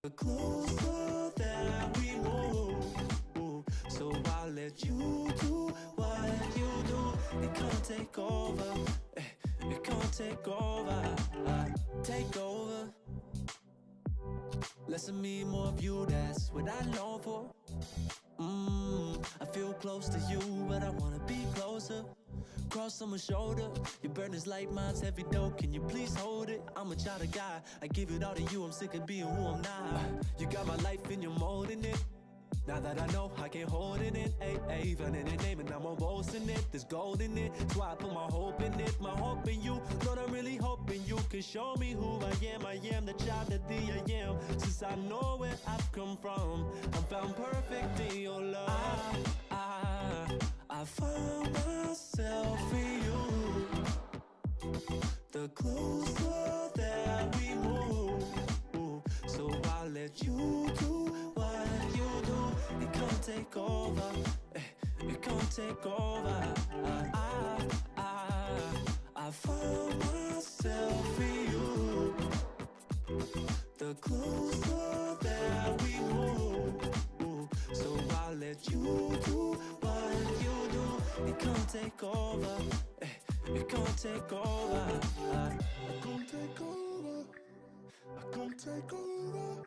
The closer that we move, so I'll let you do what you do. It can't take over, it can't take over, take over. Less of me, more of you, that's what I long for. I feel close to you, but I wanna be closer. Cross on my shoulder, your burden is like mine's heavy though. Can you please hold it? I'm a child of God, I give it all to you. I'm sick of being who I'm not. You got my life and you're molding it. Now that I know I can't hold it in, ayy, running your name and I'm on boasting it. There's gold in it, that's why I put my hope in it. My hope in you, Lord, I'm really hoping you can show me who I am. I am the child of the I am. Since I know where I've come from, I'm found perfect in your love. I found myself in you. The closer that we move, so I'll let you do what you do. It can't take over, it can't take over. I found myself in you. The closer that we move, so I'll let you do what you do. It can't take over, it can't take over. I can't take over, I can't take over,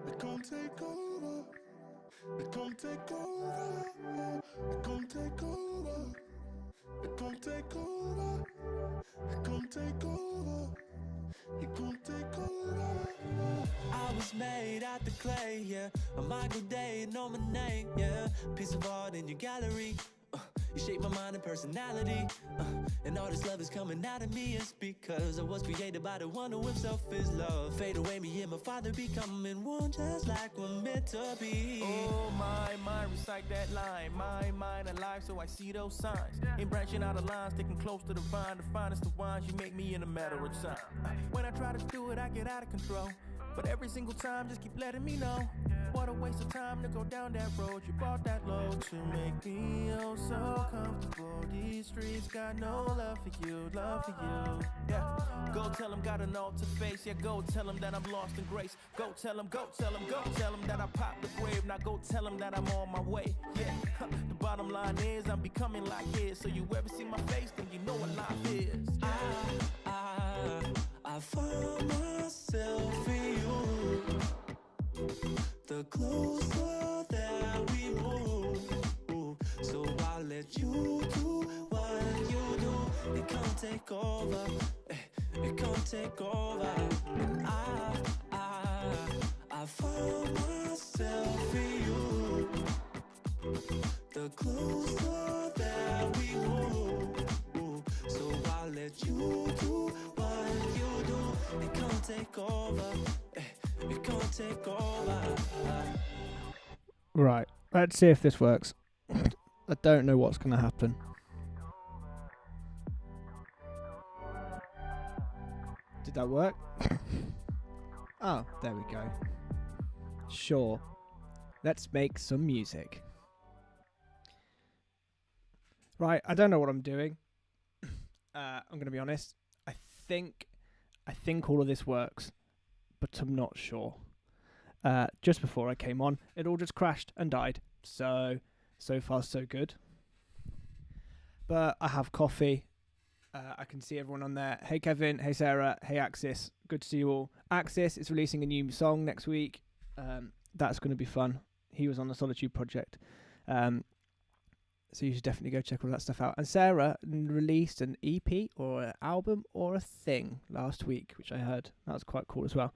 I can't take over, I can't take over, I can't take over, I can't take over, I can't take over. You can't take over. I was made out the clay, yeah. A Michael Day, know my name, yeah. Piece of art in your gallery. You shape my mind and personality. And all this love is coming out of me. It's because I was created by the one who himself is love. Fade away, me and my father becoming one, just like we're meant to be. Oh my mind, recite that line. My mind alive, so I see those signs. Ain't branching out of lines, sticking close to the vine. The finest of wines, you make me in a matter of time. When I try to do it, I get out of control. But every single time, just keep letting me know. What a waste of time to go down that road. You bought that low to make me oh so comfortable. These streets got no love for you, love for you. Yeah, go tell them got an altar face. Yeah, go tell them that I'm lost in grace. Go tell them, go tell them, go tell them that I popped the grave. Now go tell them that I'm on my way. Yeah, the bottom line is I'm becoming like his. So you ever see my face, then you know what life is. I found myself in you. The closer that we move, so I'll let you do what you do. It can't take over, it can't take over. I found myself in you. The closer that we move, so I'll let you do what you do. It can't take over, it can't take over. Right, let's see if this works. I don't know what's going to happen. Did that work? Oh, there we go. Sure. Let's make some music. Right, I don't know what I'm doing. I'm going to be honest. I think all of this works, but I'm not sure. Just before I came on, it all just crashed and died. So far so good. But I have coffee. I can see everyone on there. Hey Kevin, hey Sarah, hey Axis. Good to see you all. Axis is releasing a new song next week. That's going to be fun. He was on the Solitude project. So you should definitely go check all that stuff out. And Sarah released an EP or an album or a thing last week, which I heard. That was quite cool as well.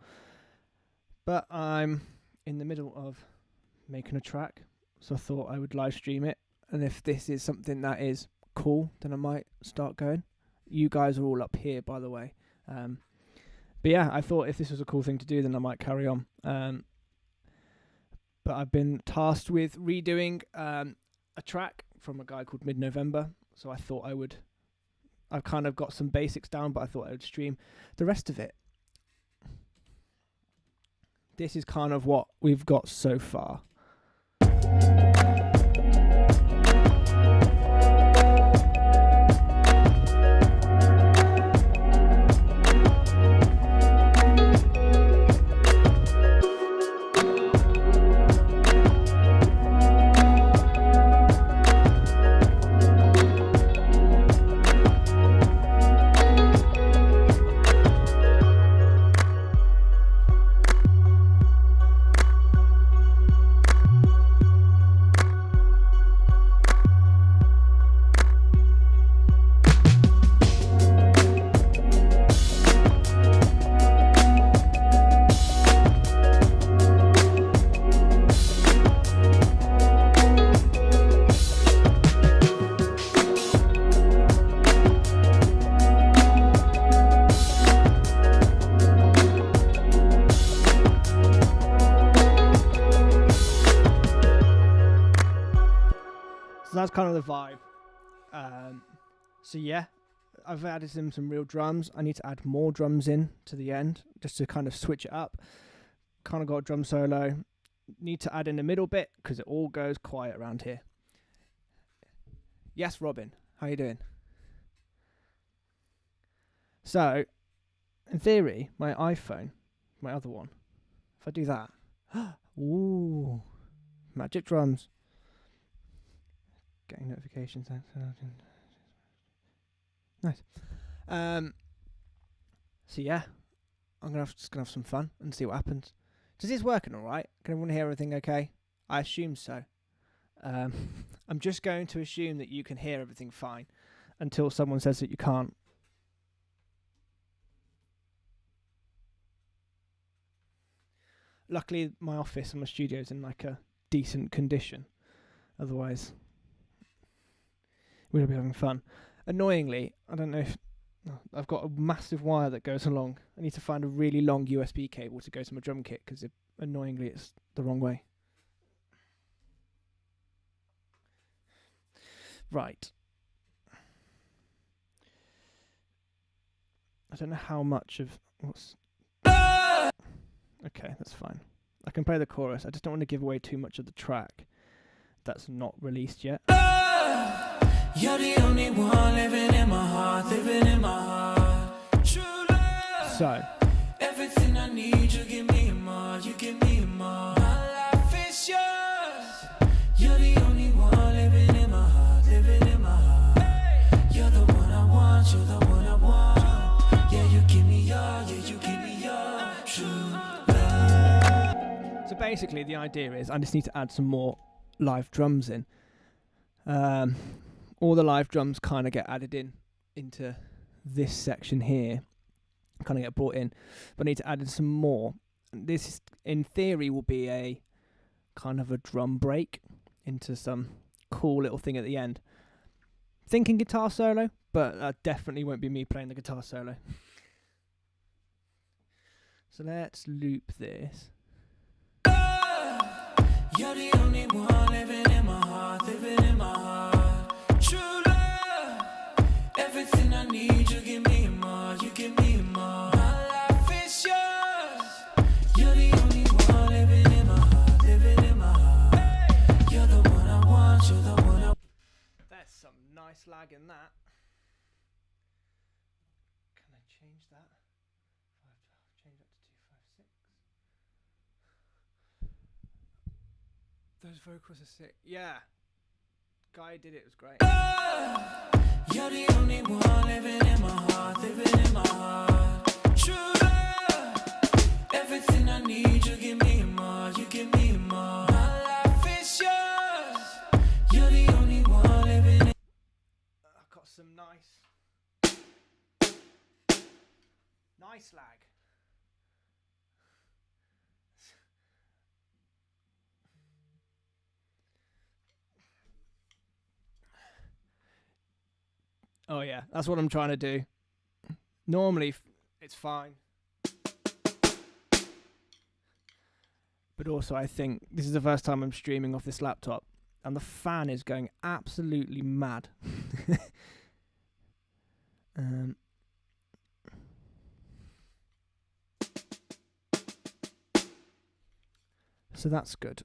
But I'm in the middle of making a track, so I thought I would live stream it. And if this is something that is cool, then I might start going. You guys are all up here, by the way. But yeah, I thought if this was a cool thing to do, then I might carry on. But I've been tasked with redoing a track from a guy called Mid-November. So I thought I've kind of got some basics down, but I thought I would stream the rest of it. This is kind of what we've got so far. So that's kind of the vibe. So yeah, I've added in some real drums. I need to add more drums in to the end just to kind of switch it up. Kind of got a drum solo. Need to add in the middle bit because it all goes quiet around here. Yes, Robin, how you doing? So, in theory, my iPhone, my other one, if I do that, ooh, magic drums. Getting notifications. Nice. So yeah, I'm just gonna have some fun and see what happens. Does this working all right? Can everyone hear everything okay? I assume so. I'm just going to assume that you can hear everything fine until someone says that you can't. Luckily, my office and my studio is in like a decent condition. Otherwise, we'll be having fun. Annoyingly, I don't know if I've got a massive wire that goes along. I need to find a really long USB cable to go to my drum kit because annoyingly it's the wrong way. Right. I don't know how much of what's. Okay, that's fine. I can play the chorus. I just don't want to give away too much of the track that's not released yet. You're the only one living in my heart, living in my heart. True love. So, everything I need, you give me more, you give me more. My life is yours. You're the only one living in my heart, living in my heart. You're the one I want, you're the one I want. Yeah, you give me your, yeah, you give me your true love. So basically, the idea is I just need to add some more live drums in. All the live drums kind of get added into this section here, kind of get brought in, but I need to add in some more. This, in theory, will be a kind of a drum break into some cool little thing at the end. Thinking guitar solo, but that definitely won't be me playing the guitar solo. So let's loop this. You're the only one living in my heart, living in my heart. True love, everything I need, you give me more, you give me more. My life is yours. You're the only one living in my heart, living in my heart. You're the one I want, you're the one I. There's some nice lag in that. Can I change that? Change that to 256. Those vocals are sick. Yeah. Guy did it was great. You're the only one living in my heart, living in my heart. True love, everything I need, you give me more, you give me more. My life is yours. You're the only one living in. I've got some nice lag. Oh yeah, that's what I'm trying to do. Normally it's fine. But also I think this is the first time I'm streaming off this laptop and the fan is going absolutely mad. So that's good.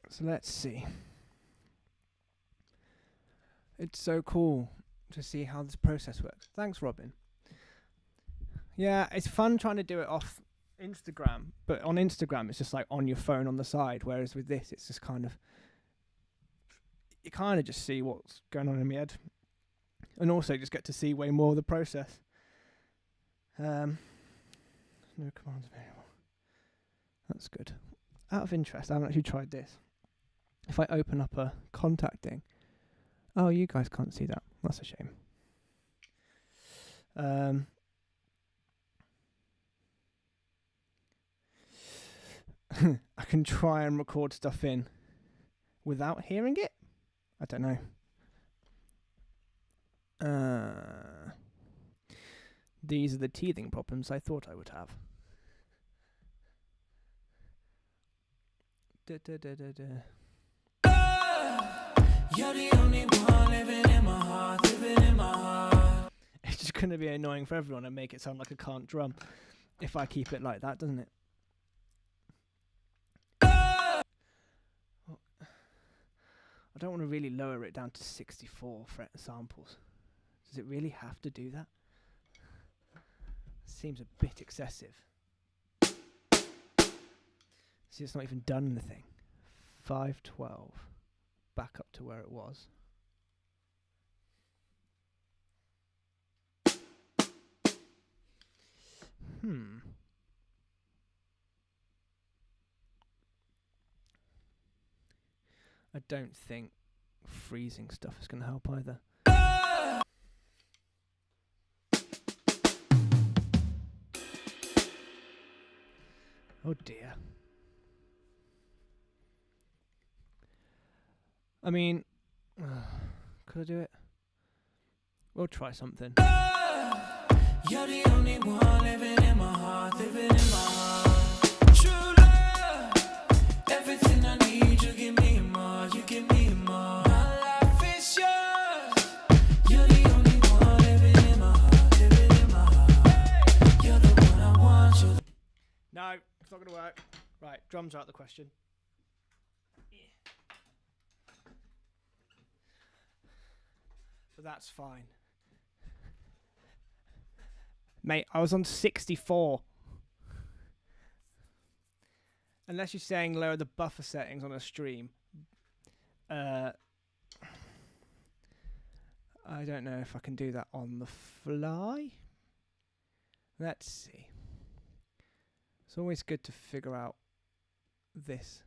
So let's see. It's so cool to see how this process works. Thanks, Robin. Yeah, it's fun trying to do it off Instagram, but on Instagram it's just like on your phone on the side, whereas with this it's just kind of, you kind of just see what's going on in my head, and also just get to see way more of the process. No commands available. That's good. Out of interest, I haven't actually tried this. If I open up a contacting, oh, you guys can't see that. That's a shame. I can try and record stuff in without hearing it. I don't know. These are the teething problems I thought I would have. You're the only one living in my heart, living in my heart. It's just going to be annoying for everyone and make it sound like I can't drum if I keep it like that, doesn't it? I don't want to really lower it down to 64 fret samples. Does it really have to do that? Seems a bit excessive. See, it's not even done anything. 512. Back up to where it was. I don't think freezing stuff is going to help either. Oh dear. I mean, could I do it? We'll try something. You're the only one living in my heart, living in my heart. True love, everything I need, you give me more, you give me more. My life is yours. You're the only one living in my heart, living in my heart. You're the one I want. No, it's not going to work. Right, drums are out the question. But that's fine. Mate, I was on 64. Unless you're saying lower the buffer settings on a stream. I don't know if I can do that on the fly. Let's see. It's always good to figure out this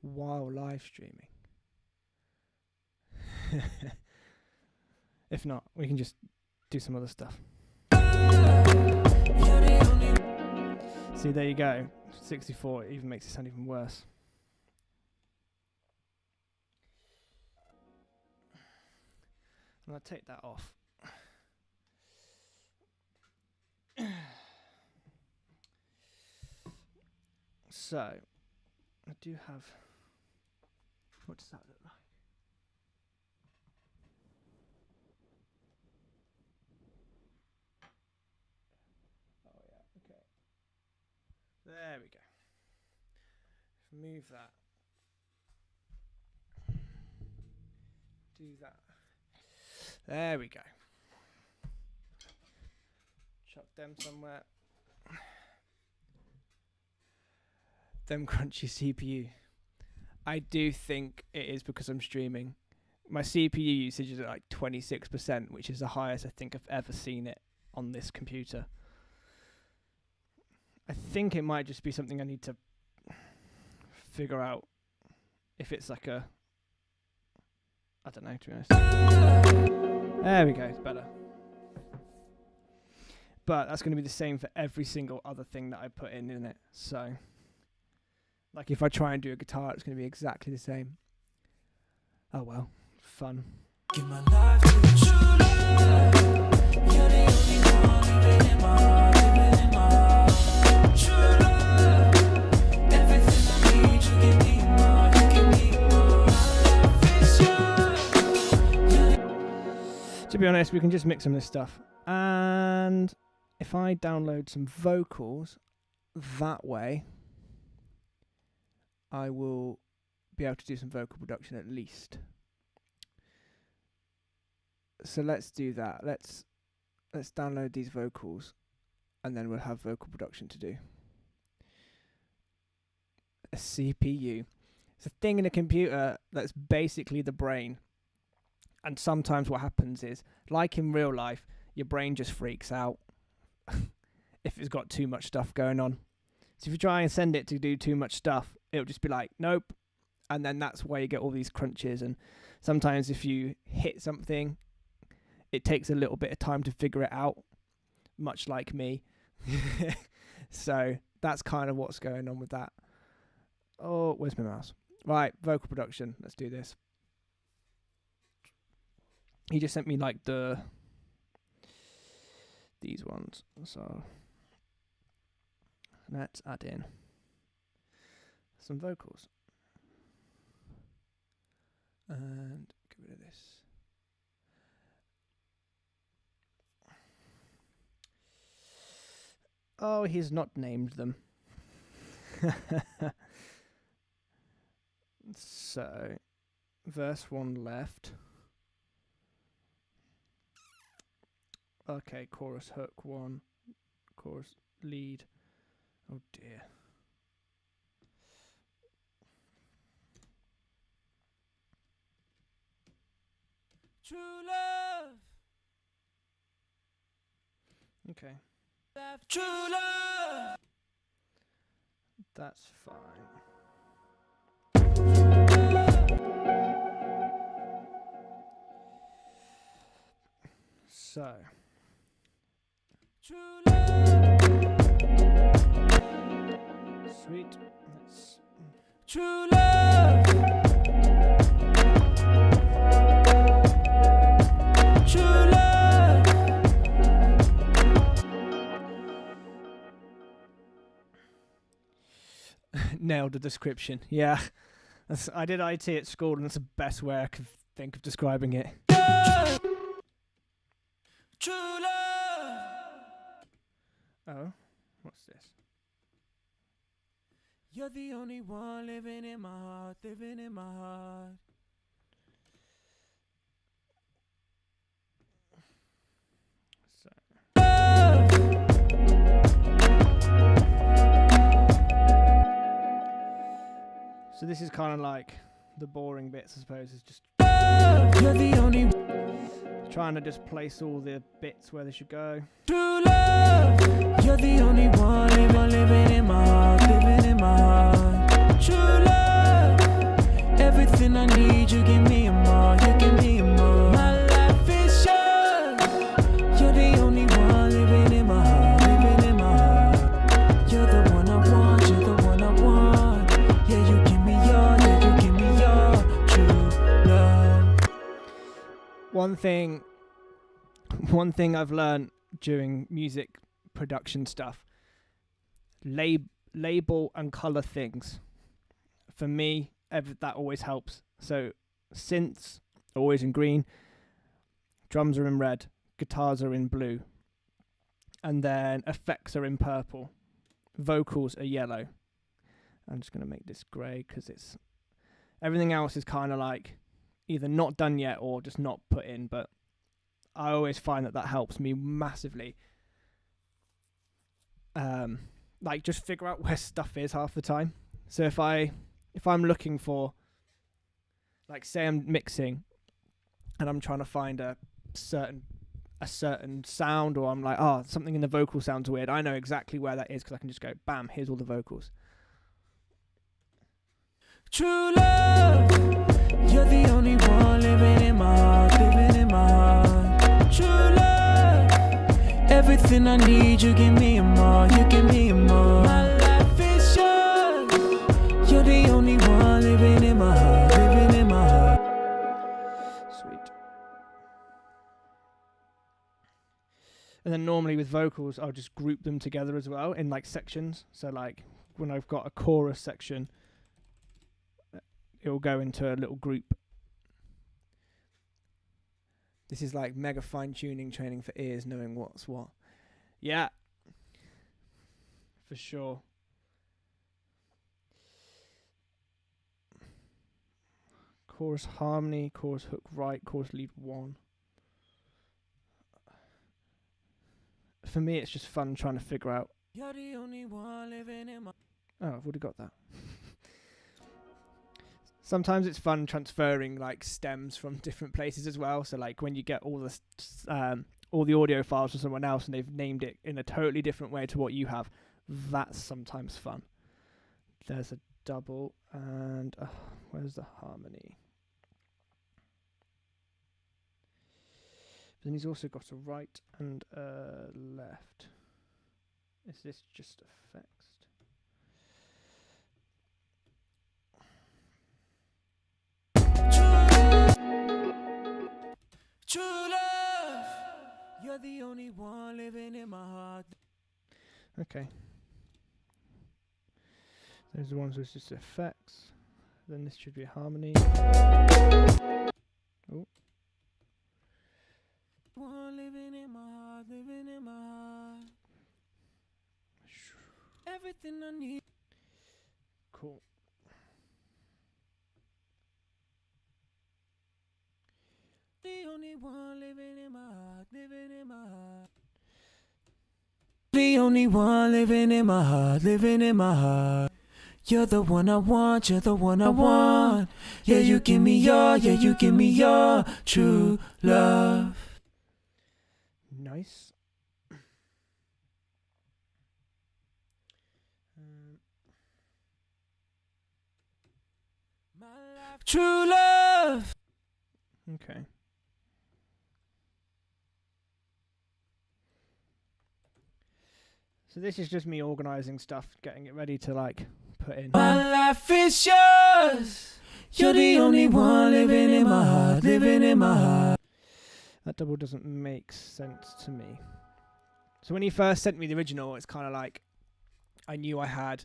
while live streaming. If not, we can just do some other stuff. See, there you go. 64 even makes it sound even worse. I'm going to take that off. So, I do have... What does that look like? There we go. Move that. Do that. There we go. Chuck them somewhere. Them crunchy CPU. I do think it is because I'm streaming. My CPU usage is at like 26%, which is the highest I think I've ever seen it on this computer. I think it might just be something I need to figure out if it's like a... I don't know, to be honest. There we go, it's better. But that's going to be the same for every single other thing that I put in, isn't it? So, like if I try and do a guitar, it's going to be exactly the same. Oh well, fun. Give my life to you. True love. You're the only one living in my heart, living in my heart. True love. Everything I need, you give me more, you give me more. My life is yours. To be honest, we can just mix some of this stuff. And if I download some vocals that way, I will be able to do some vocal production at least. So let's do that. Let's download these vocals, and then we'll have vocal production to do. A CPU. It's a thing in a computer that's basically the brain. And sometimes what happens is, like in real life, your brain just freaks out if it's got too much stuff going on. So if you try and send it to do too much stuff, it'll just be like, nope. And then that's why you get all these crunches. And sometimes if you hit something, it takes a little bit of time to figure it out, much like me. So that's kind of what's going on with that. Oh, where's my mouse? Right, vocal production. Let's do this. He just sent me like these ones. So let's add in some vocals. And this. Oh, he's not named them. So, verse 1 left. Okay, chorus hook 1, chorus lead. Oh dear. True love. Okay, True love. that's fine. So, True love. sweet. Let's True love. True love. nailed the description. Yeah, I did IT at school, and that's the best way I could think of describing it. True love. Oh, what's this? You're the only one living in my heart, living in my heart. So, so this is kind of like the boring bits, I suppose. Is just You're the only trying to just place all the bits where they should go. true love. You're the only one living in my heart, living in my heart. True love. Everything I need, you give me and more, you give me and more. My life is yours. You're the only one living in my heart, living in my heart. You're the one I want, you're the one I want. Yeah, you give me your, yeah, you give me your true love. One thing I've learned during music production stuff: label and color things. For me, that always helps. So synths are always in green, drums are in red, guitars are in blue, and then effects are in purple, vocals are yellow. I'm just going to make this grey because it's everything else is kind of like either not done yet or just not put in, but I always find that helps me massively. Like just figure out where stuff is half the time. So if I'm looking for, like, say I'm mixing and I'm trying to find a certain sound, or I'm like, oh, something in the vocal sounds weird, I know exactly where that is because I can just go, bam, here's all the vocals. True love. You're the only one living in my heart, living in my heart. True love. Everything I need, you give me and more, you give me and more. My life is yours. You're the only one living in my heart, living in my heart. Sweet. And then normally with vocals, I'll just group them together as well in like sections. So like when I've got a chorus section, it will go into a little group. This is like mega fine-tuning training for ears, knowing what's what. Yeah, for sure. Chorus harmony, chorus hook right, chorus lead 1. For me, it's just fun trying to figure out. You're the only one living in my. Oh, I've already got that. Sometimes it's fun transferring like stems from different places as well. So like when you get all the audio files from someone else and they've named it in a totally different way to what you have, that's sometimes fun. There's a double and where's the harmony? But then he's also got a right and a left. Is this just effects? True love. You're the only one living in my heart. Okay. Those are the ones with just effects. Then this should be a harmony. Oh, everything I need. Cool. The only one living in my heart, living in my heart. The only one living in my heart, living in my heart. You're the one I want, you're the one I want. Yeah, you give me your, yeah, you give me your true love. Nice. True love. Okay. So this is just me organising stuff, getting it ready to like put in. My life is yours. You're the only one living in my heart, living in my heart. That double doesn't make sense to me. So when he first sent me the original, it's kind of like I knew I had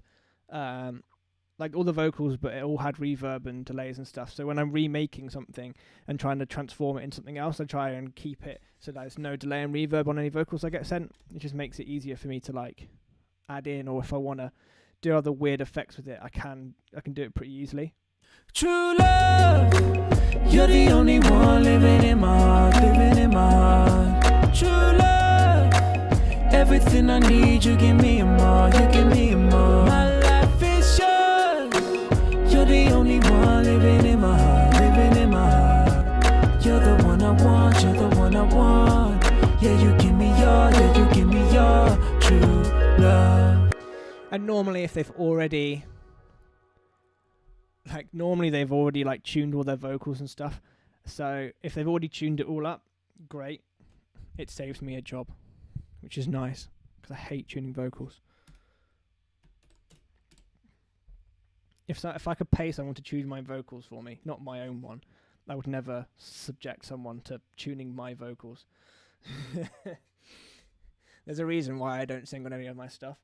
like all the vocals, but it all had reverb and delays and stuff. So when I'm remaking something and trying to transform it into something else, I try and keep it so that there's no delay and reverb on any vocals I get sent. It just makes it easier for me to like add in, or if I want to do other weird effects with it, I can do it pretty easily. True love, you're the only one living in my heart, living in my heart. True love, everything I need, you give me and more, you give me and more. My life is yours, you're the only one living in my heart, living in my heart. You're the one I want, you're the one I want. Yeah, you give me your, yeah, you give me your true love. And normally if they've already like tuned all their vocals and stuff. So if they've already tuned it all up, great. It saves me a job, which is nice because I hate tuning vocals. If I could pay someone to tune my vocals for me, not my own one, I would never subject someone to tuning my vocals. There's a reason why I don't sing on any of my stuff.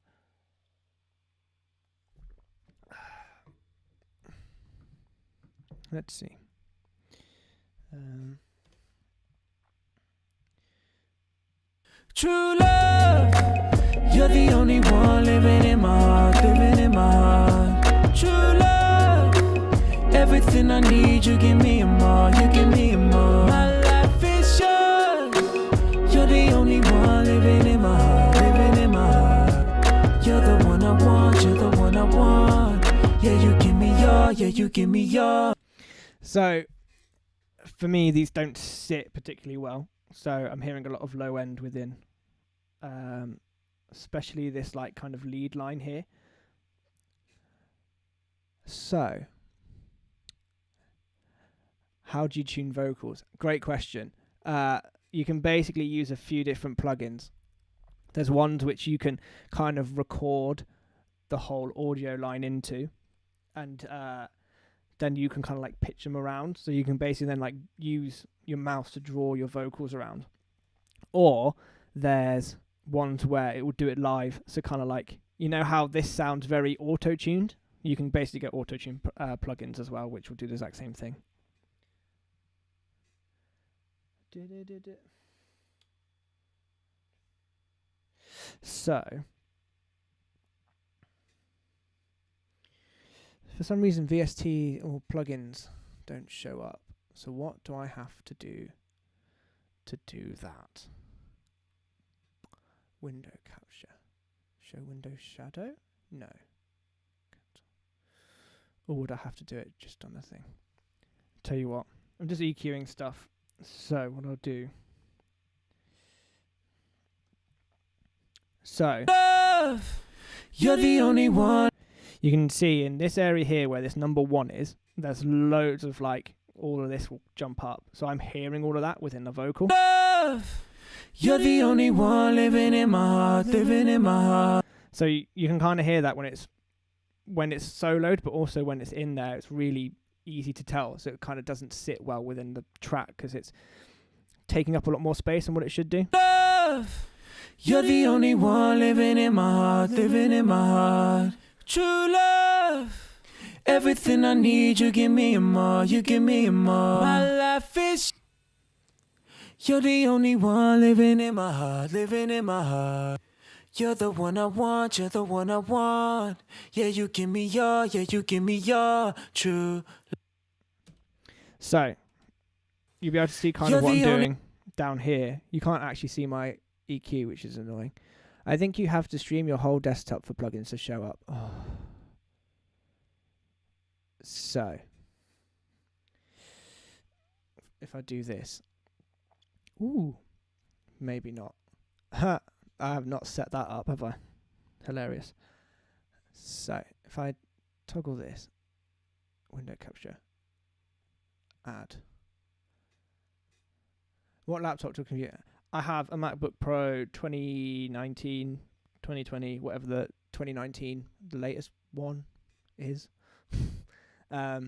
Let's see. True love, you're the only one living in my heart, living in my heart. True love, everything I need, you give me and more, you give me and more. My life is yours, you're the only one living in my heart, living in my heart. You're the one I want, you're the one I want. Yeah, you give me your, yeah, you give me your. So, for me, these don't sit particularly well. So I'm hearing a lot of low end within, especially this like kind of lead line here. So, how do you tune vocals? Great question. You can basically use a few different plugins. There's ones which you can kind of record the whole audio line into, and then you can kind of like pitch them around. So you can basically then like use your mouse to draw your vocals around. Or there's ones where it will do it live. So kind of like, you know how this sounds very auto-tuned? You can basically get auto-tune plugins as well, which will do the exact same thing. So, for some reason VST or plugins don't show up. So what do I have to do that? Window capture. Show window shadow? No. Or would I have to do it just on the thing? Tell you what, I'm just EQing stuff. So what I'll do. So Love, you're the only one. You can see in this area here where this number 1 is, there's loads of like, all of this will jump up. So I'm hearing all of that within the vocal. Love, you're the only one living in my heart, living in my heart. So you can kind of hear that when it's soloed, but also when it's in there, it's really easy to tell. So it kind of doesn't sit well within the track because it's taking up a lot more space than what it should do. Love, you're the only one living in my heart, living in my heart. True love, everything I need, you give me and more, you give me and more. My life is, you're the only one living in my heart, living in my heart. You're the one I want, you're the one I want. Yeah, you give me your true. So, you'll be able to see kind You're of what I'm the only- doing down here. You can't actually see my EQ, which is annoying. I think you have to stream your whole desktop for plugins to show up. Oh. So, if I do this. Ooh, maybe not. I have not set that up, have I? Hilarious. So, if I toggle this, window capture, add. What laptop to computer? I have a MacBook Pro 2019, 2020, whatever the 2019, the latest one is. I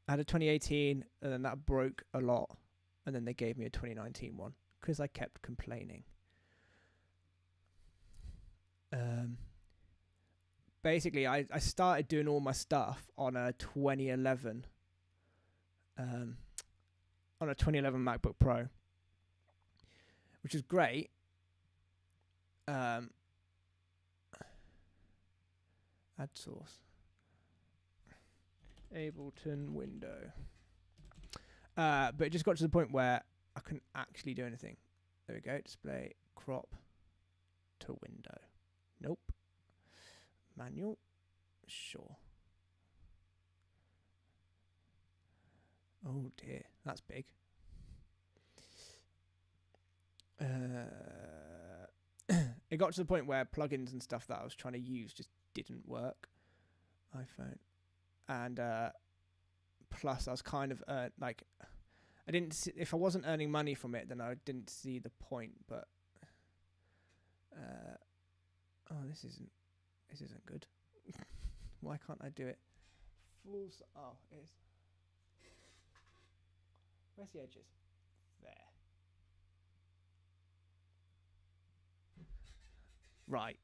had a 2018, and then that broke a lot, and then they gave me a 2019 one because I kept complaining. Basically, I started doing all my stuff on a 2011, on a 2011 MacBook Pro, which is great. Add source. Ableton window. But it just got to the point where I couldn't actually do anything. There we go. Display, crop to window. Nope. Manual. Sure. Oh dear, that's big. It got to the point where plugins and stuff that I was trying to use just didn't work. iPhone. And plus I was kind of like, I didn't see, if I wasn't earning money from it, then I didn't see the point. But oh, this isn't good. Why can't I do it? Fools. Oh, it is. Where's the edges? There. Right.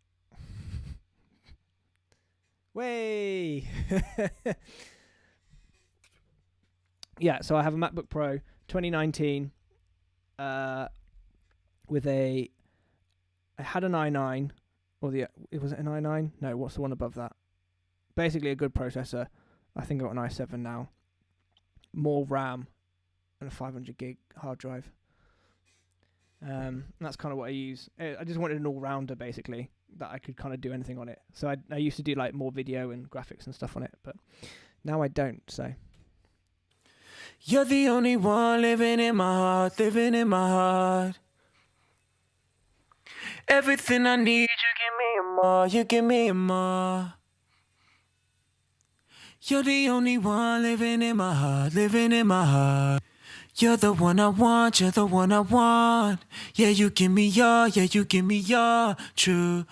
Way. Yeah, so I have a MacBook Pro 2019 with I had an i9, or was it an i9? No, what's the one above that? Basically a good processor. I think I've got an i7 now. More RAM and a 500 gig hard drive. That's kind of what I use. I just wanted an all-rounder, basically, that I could kind of do anything on it. So I used to do like more video and graphics and stuff on it, but now I don't, so. You're the only one living in my heart, living in my heart. Everything I need, you give me and more, you give me and more. You're the only one living in my heart, living in my heart. You're the one I want, you're the one I want. Yeah, you give me your true.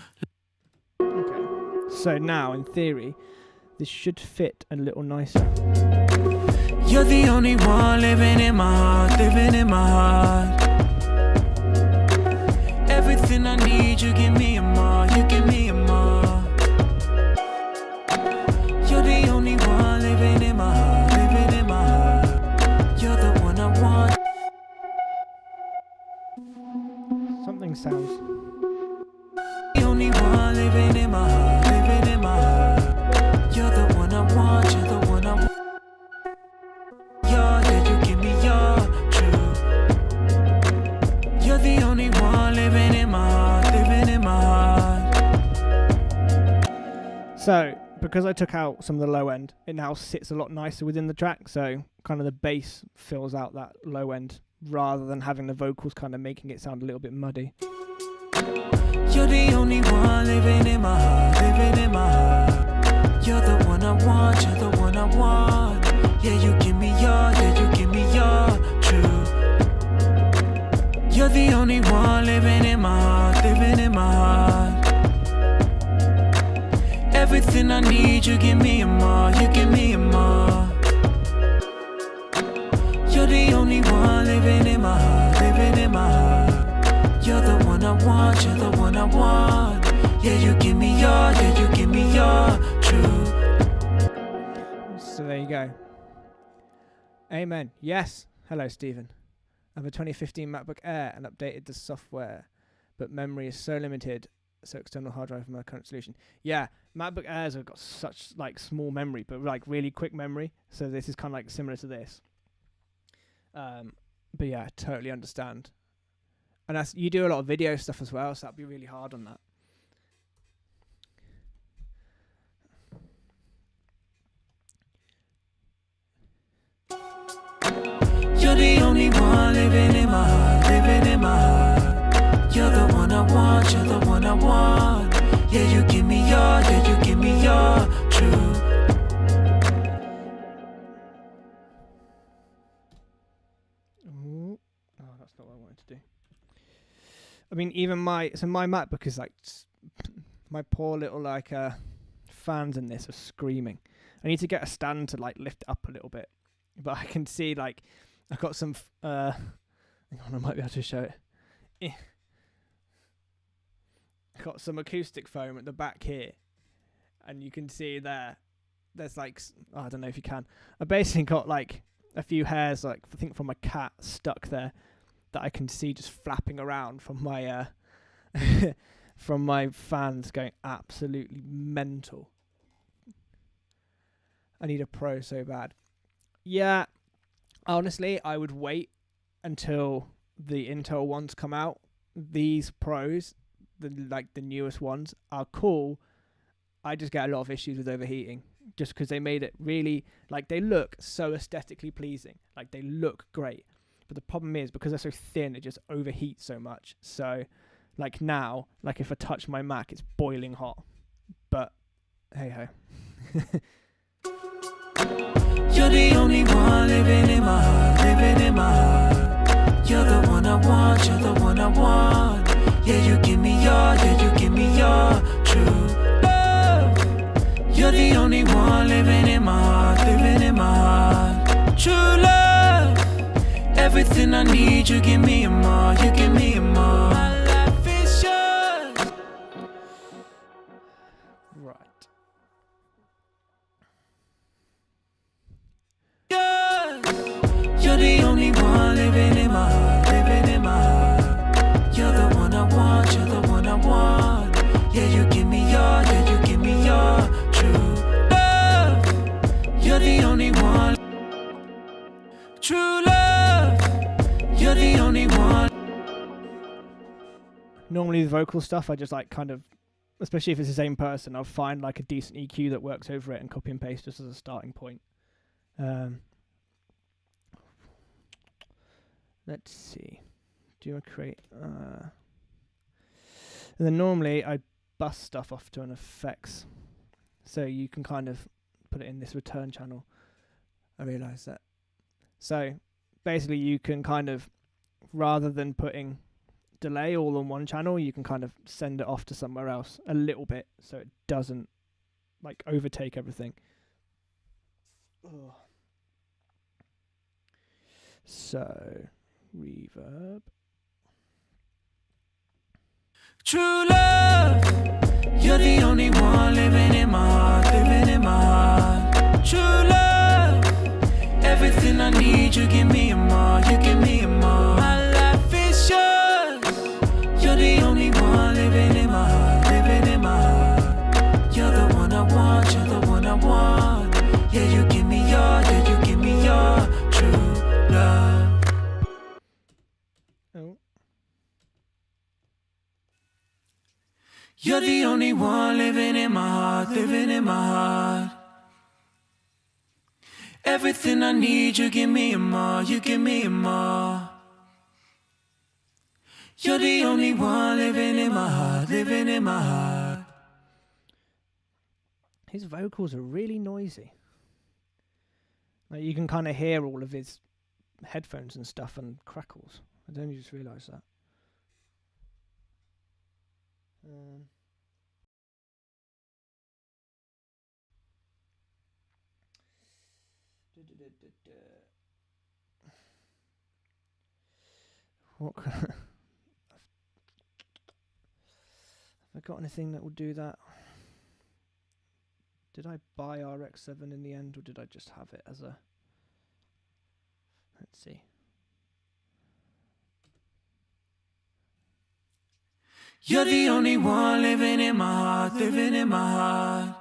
Okay. So now, in theory, this should fit a little nicer. You're the only one living in my heart, living in my heart. Everything I need, you give me and more, you give me and more. You're the only one living in my heart, living in my heart. You're the one I want. Something sounds. The only one living in my heart, living in my heart. You're the one I want, you're the one I want. Yeah, you give me your truth. You're the only one living in my heart, living in my heart. So, because I took out some of the low end, it now sits a lot nicer within the track, so kind of the bass fills out that low end rather than having the vocals kind of making it sound a little bit muddy. You're the only one living in my heart, living in my heart. You're the one I want, you're the one I want. Yeah, you give me your truth. You're the only one living in my heart, living in my heart. Everything I need, you give me and more, you give me and more. You're the only one living in my heart, living in my heart. You're the one I want, you're the one I want. Yeah, you give me your truth. So there you go. Amen. Yes. Hello, Stephen. I have a 2015 MacBook Air and updated the software, but memory is so limited so external hard drive from my current solution. Yeah, MacBook Airs have got such like small memory, but like really quick memory. So this is kind of like similar to this. But yeah, I totally understand. And that's, you do a lot of video stuff as well, so that'd be really hard on that. You're the only one living in my heart, living in my heart. You're the one I want, you're the one I want. Yeah, you give me your, yeah, you give me your truth. Ooh. Oh, that's not what I wanted to do. I mean, even my MacBook is like, my poor little like fans in this are screaming. I need to get a stand to like lift it up a little bit, but I can see like I've got some. Hang on, I might be able to show it. I've got some acoustic foam at the back here, and you can see there's like, I don't know if you can. I basically got like a few hairs, like I think from a cat, stuck there that I can see just flapping around from my from my fans going absolutely mental. I need a Pro so bad. Yeah, honestly, I would wait until the Intel ones come out. These Pros, the newest ones, are cool. I just get a lot of issues with overheating, just because they made it really, like, they look so aesthetically pleasing. Like, they look great. But the problem is, because they're so thin, it just overheats so much. So, like now, like if I touch my Mac, it's boiling hot. But, hey-ho. You're the only one living in my heart, living in my heart. You're the one I want, you're the one I want. Yeah, you give me your, yeah, you give me your true love. You're the only one living in my heart, living in my heart. True love. Everything I need, you give me and more, you give me and more. My life is yours. Right. Yours. You're the only one living in my heart, living in my heart. You're the one I want, you're the one I want. Yeah, you give me your, yeah, you give me your true love. You're the only one. True love. You're the only one. Normally the vocal stuff, I just like kind of, especially if it's the same person, I'll find like a decent EQ that works over it and copy and paste just as a starting point. Let's see. Do you want to create? And then normally I bust stuff off to an effects, so you can kind of put it in this return channel. I realise that. So basically, you can kind of, rather than putting delay all on one channel, you can kind of send it off to somewhere else a little bit, so it doesn't like overtake everything. Ugh. So reverb. True love. You're the only one living in my heart, living in my heart. True love. Everything I need, you give me and more, you give me and more. My life is yours. You're the only one living in my heart, living in my heart. You're the one I want, you're the one I want. Yeah, you give me your, yeah, you give me your true love. Oh. You're the only one living in my heart, living in my heart. Everything I need, you give me and more, you give me and more. You're the only one living in my heart, living in my heart. His vocals are really noisy. Like you can kind of hear all of his headphones and stuff and crackles. I only just realised that. What? Have I got anything that will do that? Did I buy RX7 in the end, or did I just have it as a? Let's see. You're the only one living in my heart, living in my heart.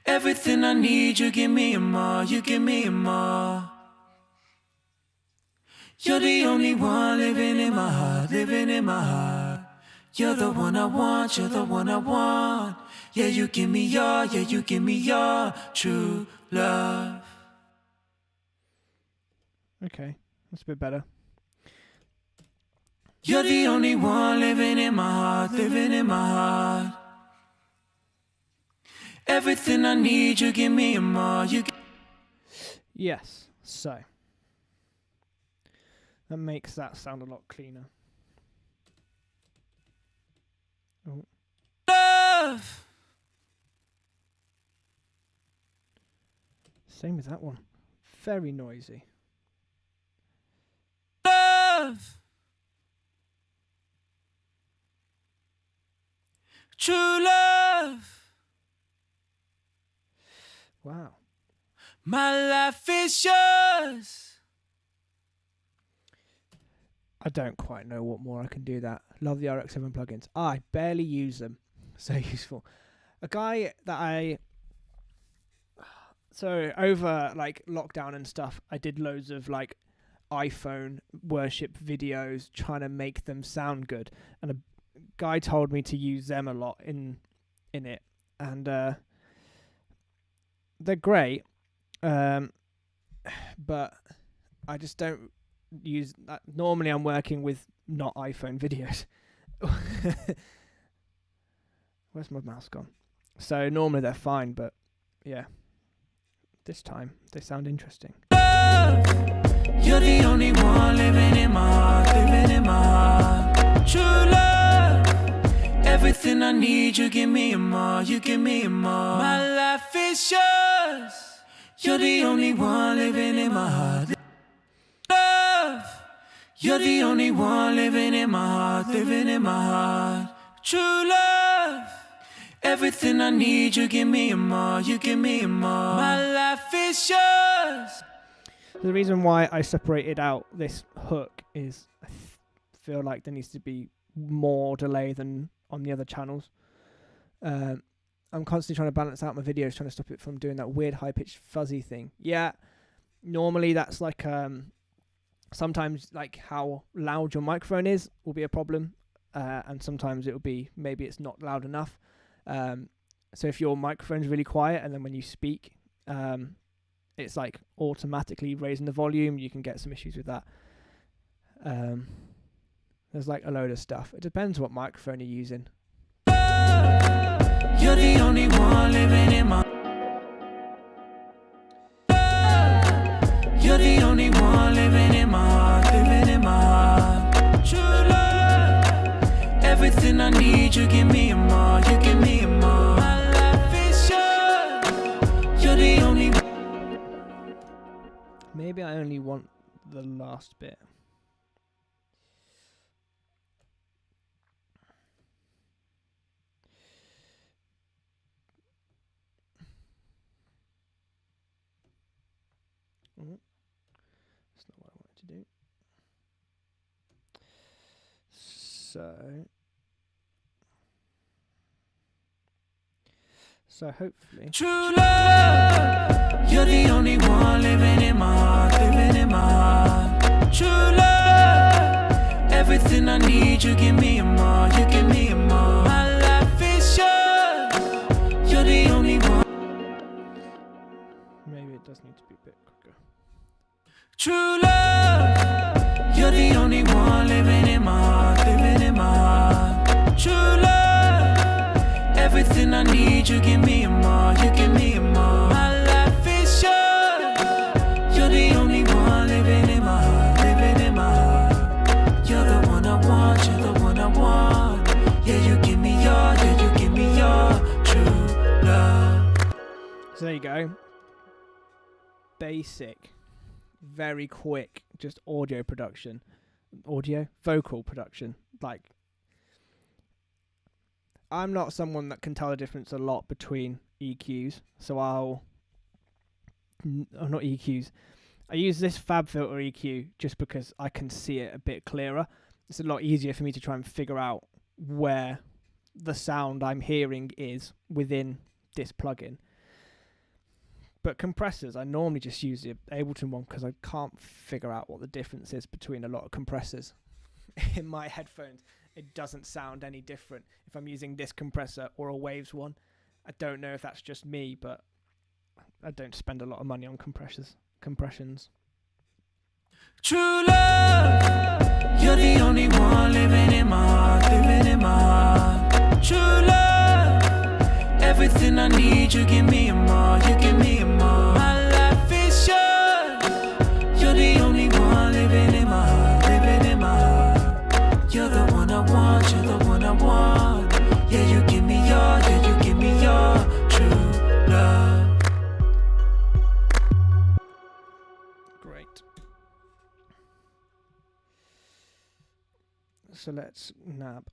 Everything I need, you give me and more, you give me and more. You're the only one living in my heart, living in my heart. You're the one I want, you're the one I want. Yeah, you give me your, yeah, you give me your true love. Okay, that's a bit better. You're the only one living in my heart, living in my heart. Everything I need, you give me and more. Yes, so that makes that sound a lot cleaner. Oh. Love. Same as that one. Very noisy. Love. True love. Wow. My life is yours. I don't quite know what more I can do that. Love the RX7 plugins. I barely use them. So useful. A guy that so over like lockdown and stuff, I did loads of like iPhone worship videos trying to make them sound good. And a guy told me to use them a lot in it. And they're great. But I just don't use that. Normally I'm working with not iPhone videos. Where's my mouse gone? So normally they're fine, but yeah, this time they sound interesting. You're the only one living in my heart, living in my heart. True love. Everything I need, you give me and more, you give me and more. My life is yours. You're the only one living in my heart. Love. You're the only one living in my heart, living in my heart. True love. Everything I need, you give me and more, you give me and more. My life is yours. The reason why I separated out this hook is I feel like there needs to be more delay than on the other channels. I'm constantly trying to balance out my videos, trying to stop it from doing that weird high-pitched fuzzy thing. Yeah, normally that's like sometimes like how loud your microphone is will be a problem, and sometimes it will be maybe it's not loud enough. So if your microphone's really quiet and then when you speak, it's like automatically raising the volume, you can get some issues with that. There's like a load of stuff. It depends what microphone you're using. You're the only one living in my. You're the only one living in my heart, living in my heart. True love. Everything I need, you give me and more, you give me and more. My life is yours. You're the only one. Maybe I only want the last bit. That's not what I wanted to do. So hopefully. True love. You're the only one living in my heart, living in my heart. True love. Everything I need, you give me and more, you give me and more. My life is yours. You're the only one. Maybe it does need to be a bit quicker. True love. You're the only one living in my heart, living in my heart. True love. Everything I need, you give me and more, you give me and more. My life is yours. You're the only one living in my heart, living in my heart. You're the one I want, you're the one I want. Yeah, you give me your, yeah, you give me your true love. So there you go. Basic, very quick, just audio production. Vocal production. Like, I'm not someone that can tell the difference a lot between EQs, so not EQs. I use this Fab Filter EQ just because I can see it a bit clearer. it's a lot easier for me to try and figure out where the sound I'm hearing is within this plugin. But compressors, I normally just use the Ableton one because I can't figure out what the difference is between a lot of compressors. In my headphones, it doesn't sound any different if I'm using this compressor or a Waves one. I don't know if that's just me, but I don't spend a lot of money on compressions. True love, you're the only one living in my heart, living in my heart. True love, everything I need, you give me and more, you give me and more. My life is yours, you're the only one living in my heart, living in my heart. You're the one I want, you're the one I want. Yeah, you give me your, yeah, you give me your true love. Great. So let's nab.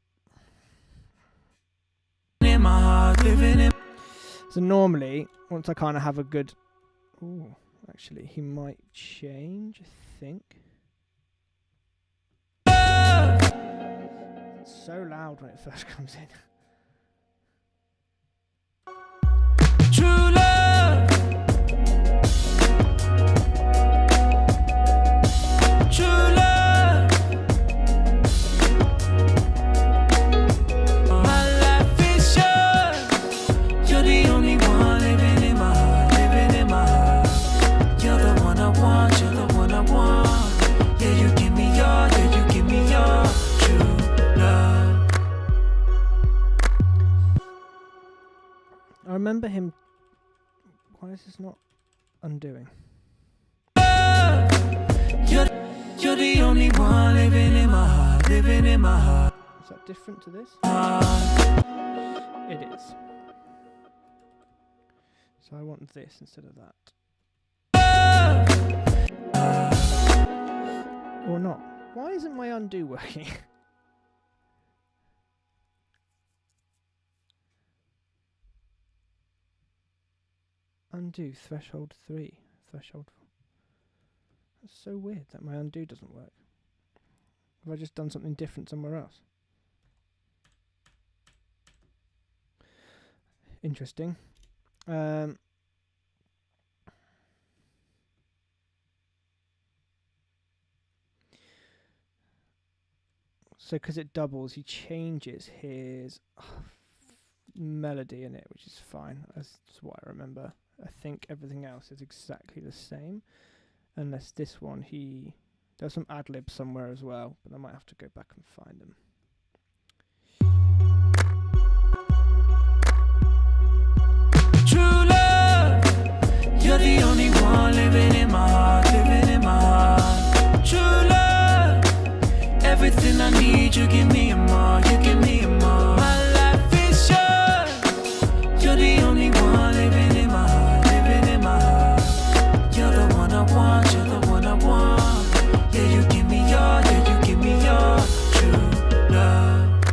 In my heart, living in. So normally, once I kind of have a good... Ooh, actually, he might change, I think. It's so loud when it first comes in. True love, true love. My life is yours. You're the only one living in my heart, living in my heart. You're the one I want, you're the one I want. Yeah, you give me your, yeah, you give me your true love. I remember him... Why is this not undoing? You're the only one living in my heart, living in my heart. Is that different to this? It is. So I want this instead of that. Or not. Why isn't my undo working? Undo threshold 3. Threshold 4. That's so weird that my undo doesn't work. Have I just done something different somewhere else? Interesting. So because it doubles, he changes his melody in it, which is fine. That's what I remember. I think everything else is exactly the same, unless this one he does some ad-libs somewhere as well, but I might have to go back and find them. True love, you're the only one living in my heart, living in my heart. True love, everything I need, you give me and more, you give me and more. My life is yours, you're the only one living in my heart, living in my heart. You're the one I want, you're the one I want. Yeah, you give me your, yeah, you give me your true love.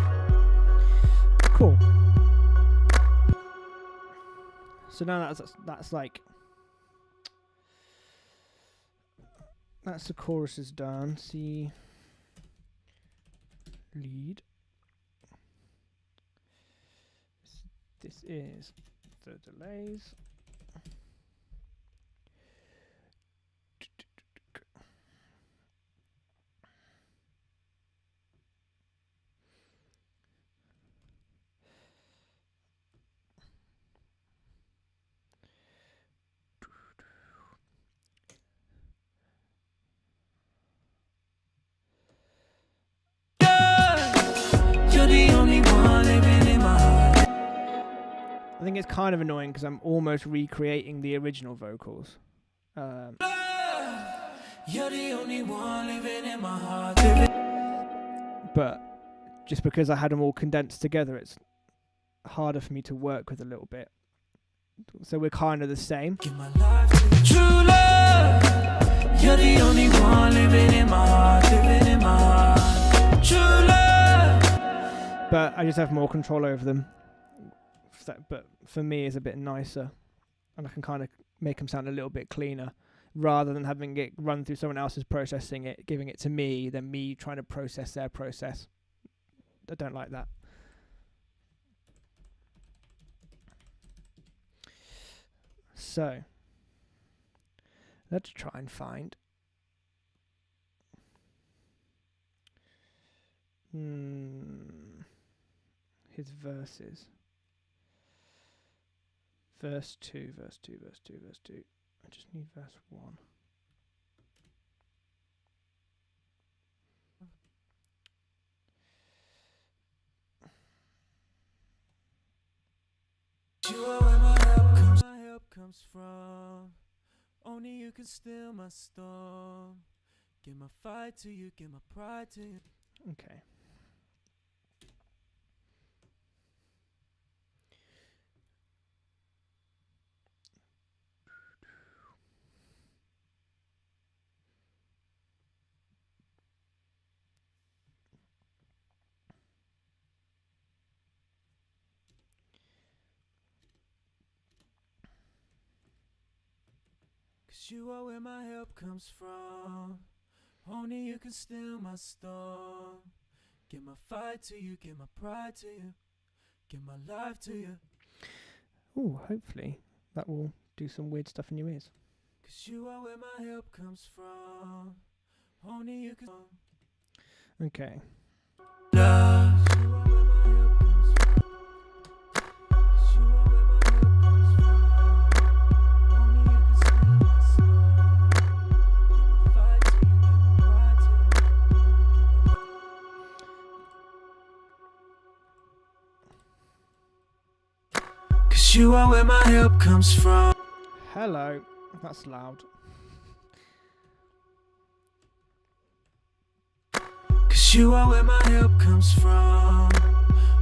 Cool. So now that's like, that's the chorus is done. C lead. This is the delays. I think it's kind of annoying because I'm almost recreating the original vocals. You're the only one living in my heart. But just because I had them all condensed together, it's harder for me to work with a little bit. So we're kind of the same. Give my life to you. True love, you're the only one living in my heart, living in my heart. True love, but I just have more control over them. But for me, it's a bit nicer, and I can kind of make them sound a little bit cleaner. rather than having it run through someone else's processing it, giving it to me, then me trying to process their process. I don't like that. So let's try and find his verses. Verse 2, verse 2, verse 2, verse 2. I just need verse 1. You are where my help comes from. Only you can still my storm. Give my fight to you, give my pride to you. Okay. You are where my help comes from. Only you can still my storm. Give my fight to you, give my pride to you, give my life to you. Ooh, hopefully that will do some weird stuff in your ears. 'Cause you are where my help comes from. Only you can. Okay. Love. You are where my help comes from. 'Cause you are where my help comes from. Only you can still my storm. Give my fight to you, give my pride to you, give my. 'Cause you are where my help comes from. Hello. That's loud. 'Cause you are where my help comes from.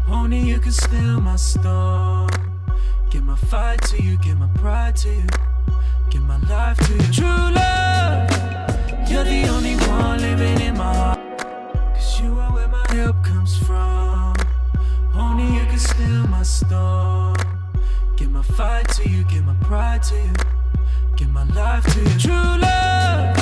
Only you can still my storm. Give my fight to you, give my pride to you, give my life to you. True love, you're the only one living in my heart. 'Cause you are where my help comes from. Only you can still my storm. Give my fight to you, give my pride to you, give my life to you. True love.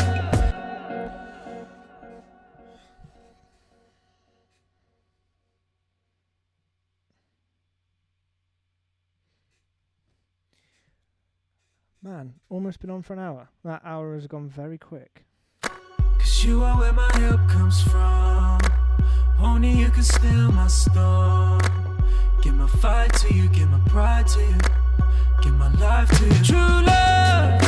Man, almost been on for an hour. That hour has gone very quick. 'Cause you are where my help comes from. Only you can still my storm. Give my fight to you, give my pride to you, give my life to you. True love,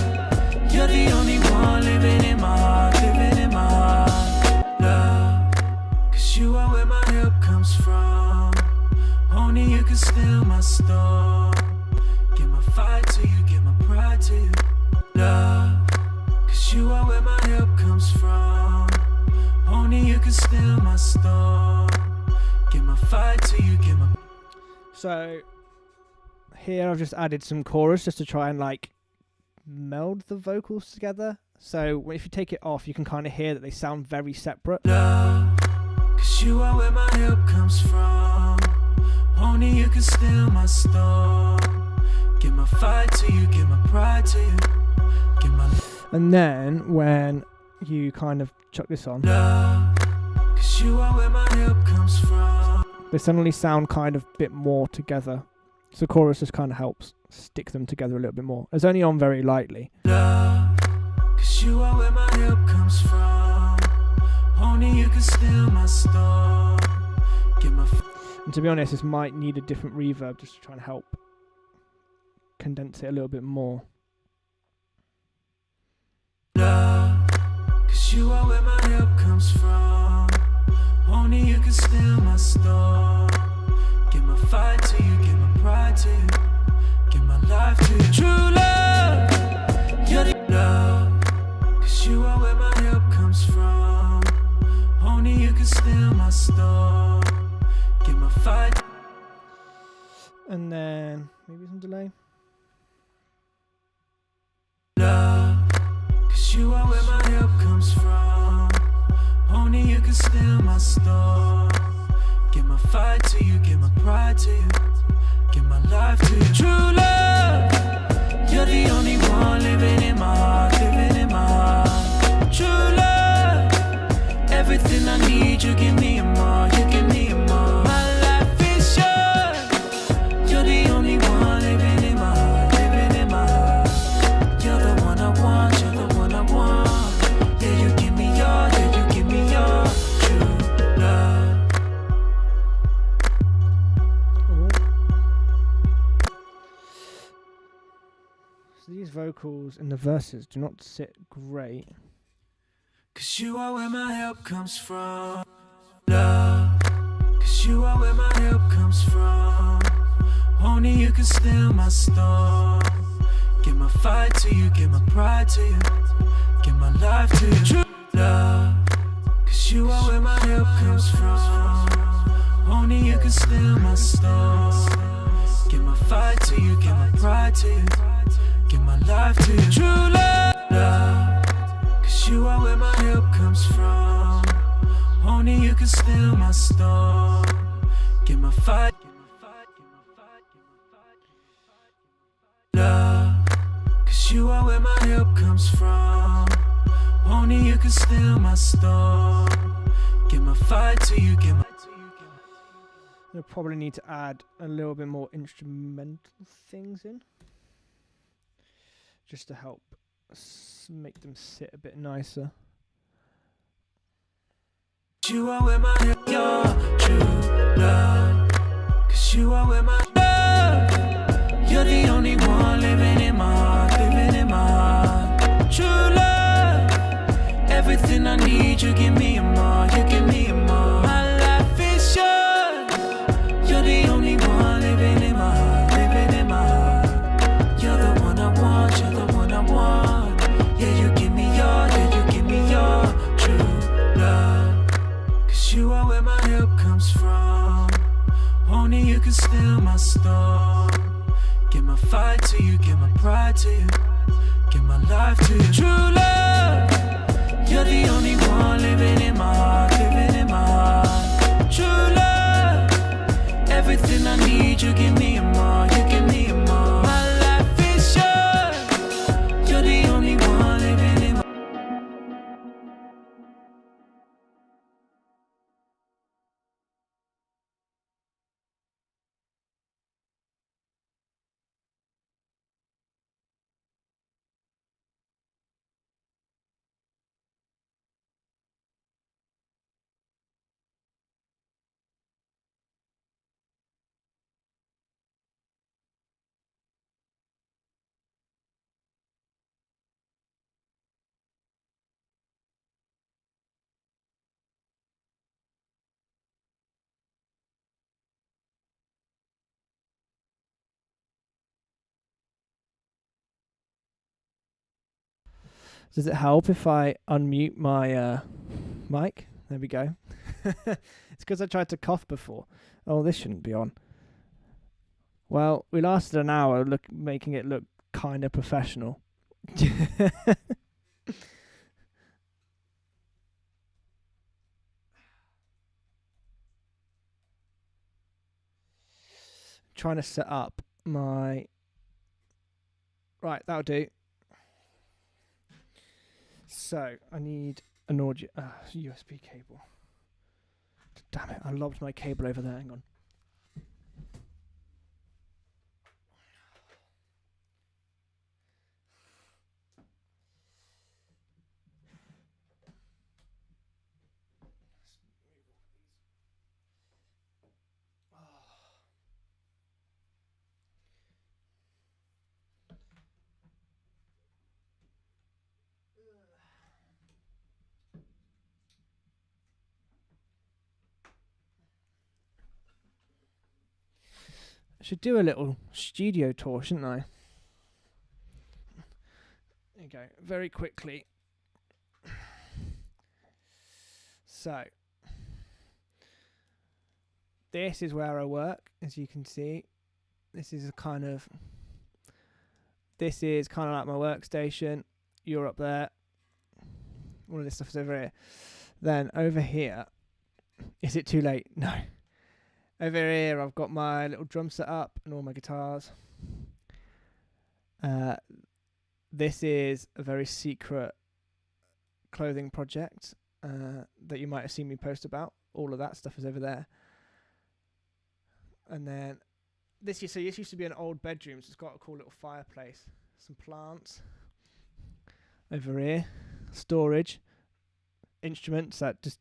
you're the only one living in my heart, living in my heart. Love, 'cause you are where my help comes from. Only you can still my storm. Give my fight to you, give my pride to you. Love, 'cause you are where my help comes from. Only you can still my storm. Give my fight to you, give my. So here I've just added some chorus just to try and like meld the vocals together. So if you take it off, you can kind of hear that they sound very separate. Love, 'cause you are where my help comes from. Only you can still my storm. Give my fight to you, give my pride to you, give my. And then when you kind of chuck this on, Love, 'cause you are where my help comes from. they suddenly sound kind of a bit more together. So chorus just kind of helps stick them together a little bit more. It's only on very lightly. Love, 'cause you are where my help comes from. Only you can still my storm. Give my. And to be honest, this might need a different reverb just to try and help condense it a little bit more. Love, 'cause you are where my help comes from. Only you can still my storm. Give my fight to you, give my pride to you, give my life to you. True love, you're the love, 'cause you are where my help comes from. Only you can still my storm. Give my fight. And then maybe some delay. Love, 'cause you are where my help comes from. Only you can still my storm. Give my fight to you, give my pride to you, give my life to you. True love, you're the only one living in my heart, living in my vocals in the verses do not sit great. 'Cause you are where my help comes from, love. 'Cause you are where my help comes from. Only you can still my storm. Give my fight to you, give my pride to you, give my life to you, true love. 'Cause you are where my help comes from. Only you can still my storm. Give my fight to you, give my pride to you, give my life to you, true love. 'Cause you are where my help comes from. Only you can still my storm. Give my fight, love. 'Cause you are where my help comes from. Only you can still my storm. Give my fight to you, give my. You'll probably need to add a little bit more instrumental things in, just to help make them sit a bit nicer. You are where my help, your true love. 'Cause you are where my love. You're the only one living in my heart, living in my heart. True love. Everything I need, you give me a more, you give me a more. My life is yours. You're the only one living in my heart, living in my heart. You're the one I want, you're the one I want. Yeah, you give me your, yeah, you give me your true love. 'Cause you are where my help comes from. Only you can still my storm. Give my fight to you, give my pride to you, give my life to you, true love. You're the only one living in my heart, living in my heart. True love. Everything I need, you give me a more, you give me a more. My life is yours. You're the only one living in my. Does it help if I unmute my mic? There we go. It's because I tried to cough before. Oh, this shouldn't be on. Well, we lasted an hour making it look kind of professional. Trying to set up my... Right, that'll do. So, I need an audio... USB cable. Damn it, I lobbed my cable over there. Hang on. I should do a little studio tour, shouldn't I? There you go. Very quickly. So, this is where I work, as you can see. This is kind of like my workstation. You're up there. All of this stuff is over here. Then over here, is it too late? No. Over here, I've got my little drum set up and all my guitars. This is a very secret clothing project that you might have seen me post about. All of that stuff is over there. And then this used to be an old bedroom, so it's got a cool little fireplace, some plants. Over here, storage, instruments that just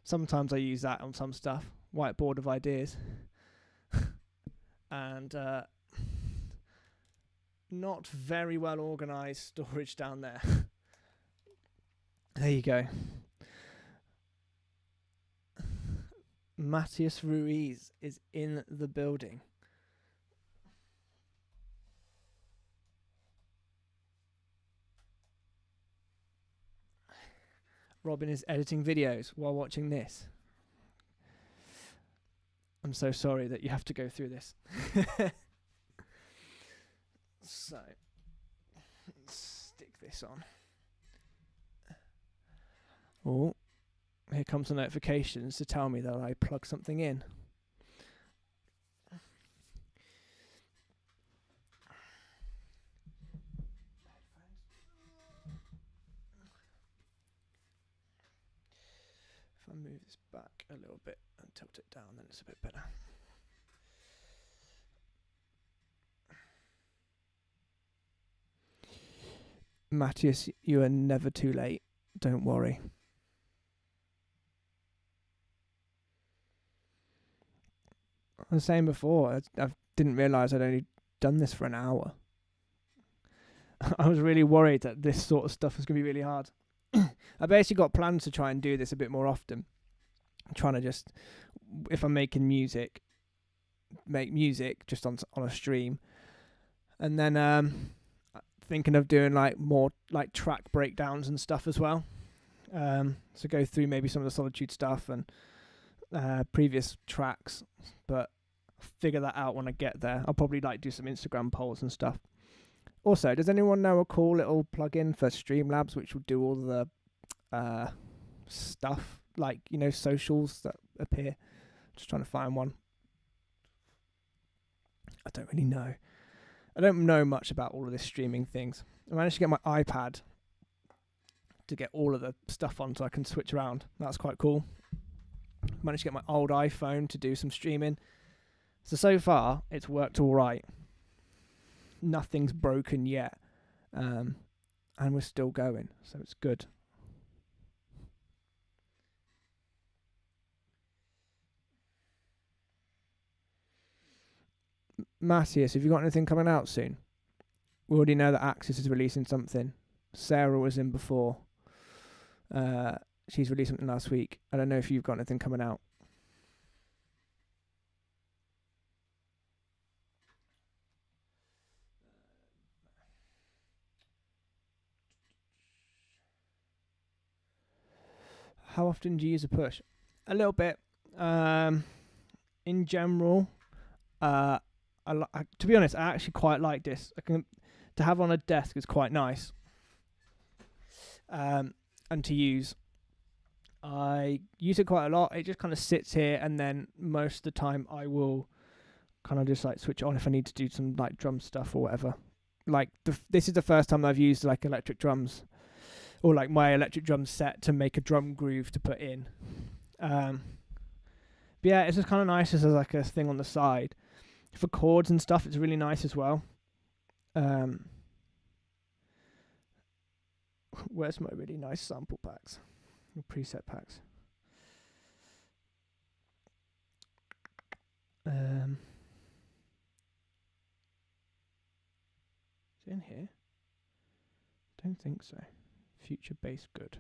sometimes I use that on some stuff. Whiteboard of ideas. And not very well organised storage down there. There you go. Matthias Ruiz is in the building. Robin is editing videos while watching this. I'm so sorry that you have to go through this. So, let's stick this on. Oh, here comes the notifications to tell me that I plug something in. If I move this back a little bit and tilt it down, then it's a bit better. Matthias, you are never too late. Don't worry. I was saying before, I didn't realise I'd only done this for an hour. I was really worried that this sort of stuff was going to be really hard. I basically got plans to try and do this a bit more often. I'm trying to just, if I'm making music, make music just on a stream. And then thinking of doing like more like track breakdowns and stuff as well. So go through maybe some of the Solitude stuff and previous tracks, but figure that out when I get there. I'll probably like do some Instagram polls and stuff. Also, does anyone know a cool little plugin for Streamlabs which will do all the stuff, like, you know, socials that appear? Just trying to find one. I don't really know. I don't know much about all of this streaming things. I managed to get my iPad to get all of the stuff on so I can switch around. That's quite cool. Managed to get my old iPhone to do some streaming. So far, it's worked all right. Nothing's broken yet. And we're still going, so it's good. Matthias, have you got anything coming out soon? We already know that Axis is releasing something. Sarah was in before. She's released something last week. I don't know if you've got anything coming out. How often do you use a push? A little bit. In general, to be honest, I actually quite like this. To have on a desk is quite nice. And to use. I use it quite a lot. It just kind of sits here, and then most of the time I will kind of just like switch it on if I need to do some like drum stuff or whatever. Like this is the first time I've used like electric drums, or like my electric drum set to make a drum groove to put in. But yeah, it's just kind of nice as like a thing on the side. For chords and stuff, it's really nice as well. Where's my really nice sample packs? Preset packs. Is it in here? Don't think so. Future bass good.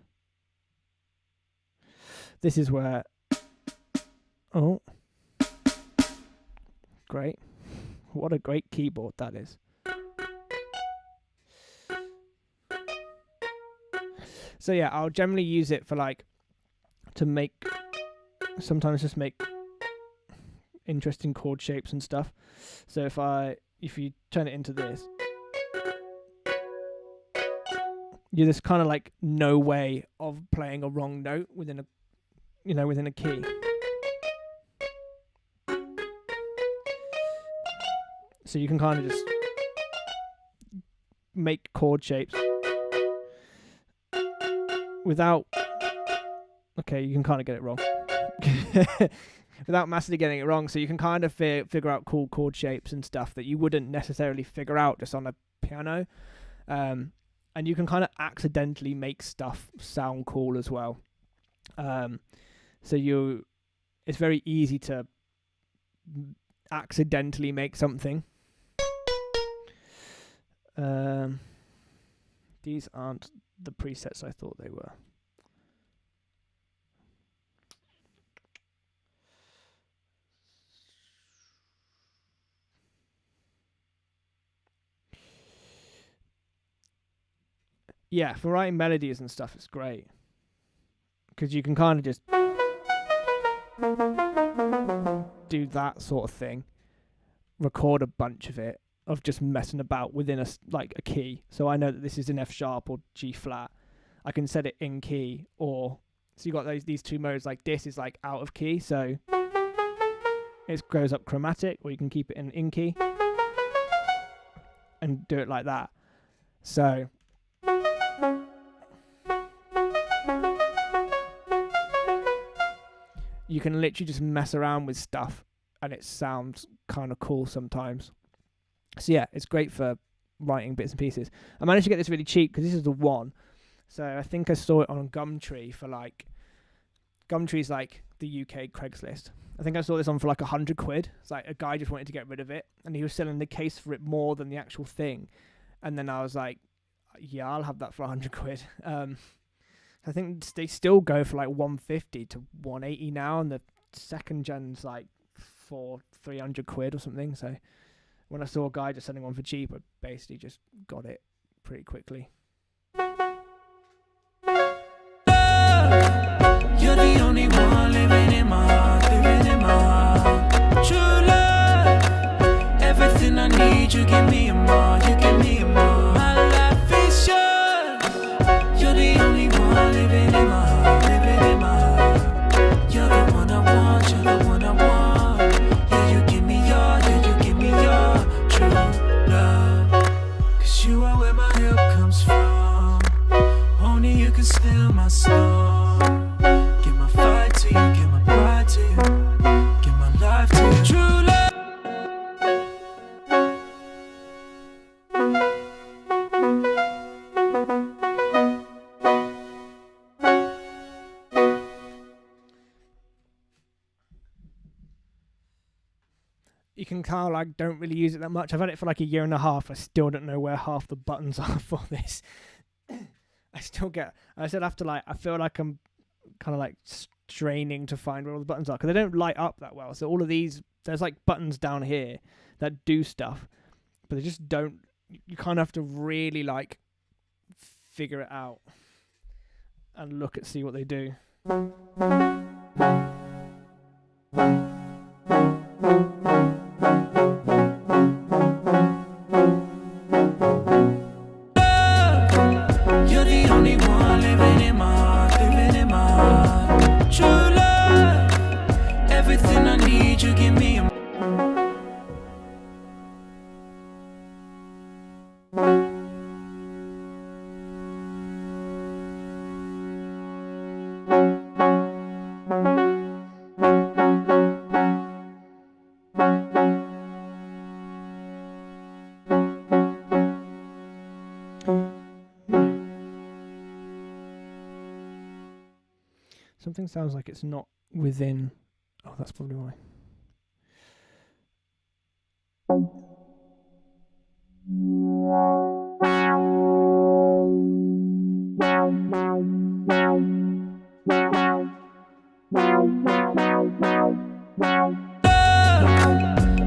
This is where... Oh. Great. What a great keyboard that is. So yeah, I'll generally use it for like to make, sometimes just make interesting chord shapes and stuff. So if you turn it into this, there's kind of like no way of playing a wrong note within a key. So you can kind of just make chord shapes without... Okay, you can kind of get it wrong. Without massively getting it wrong. So you can kind of figure out cool chord shapes and stuff that you wouldn't necessarily figure out just on a piano. And you can kind of accidentally make stuff sound cool as well. So it's very easy to accidentally make something. These aren't the presets I thought they were. Yeah, for writing melodies and stuff, it's great. Because you can kind of just do that sort of thing. Record a bunch of it, of just messing about within a key. So I know that this is in F sharp or G flat. I can set it in key, or so you got these two modes. Like this is like out of key, so it goes up chromatic, or you can keep it in key and do it like that. So you can literally just mess around with stuff, and it sounds kind of cool sometimes. So yeah, it's great for writing bits and pieces. I managed to get this really cheap because this is the one. So I think I saw it on Gumtree for Gumtree's like the UK Craigslist. I think I saw this on for like £100. It's like a guy just wanted to get rid of it, and he was selling the case for it more than the actual thing. And then I was like, yeah, I'll have that for £100. I think they still go for like 150 to 180 now, and the second gen's like £300 or something. So when I saw a guy just selling one for cheap, I basically just got it pretty quickly. You're the only one living in my heart, living in my heart. True love, everything I need, you give me and more, you give me and more. My life is yours. You're the only one living in my heart, living in my heart. You're the one I want, you're the one I want. Yeah, you give me your, yeah, you give me your true love. 'Cause you are where my help comes from. Only you can still my storm. Give my fight to you, give my pride to you, give my life to you. True love. You can kind of like don't really use it that much. I've had it for like a year and a half. I still don't know where half the buttons are for this. I still get. I said after like I feel like I'm kind of like straining to find where all the buttons are because they don't light up that well. So all of these, there's like buttons down here that do stuff, but they just don't. You kind of have to really like figure it out and look at see what they do. Something sounds like it's not within. Oh, that's probably why.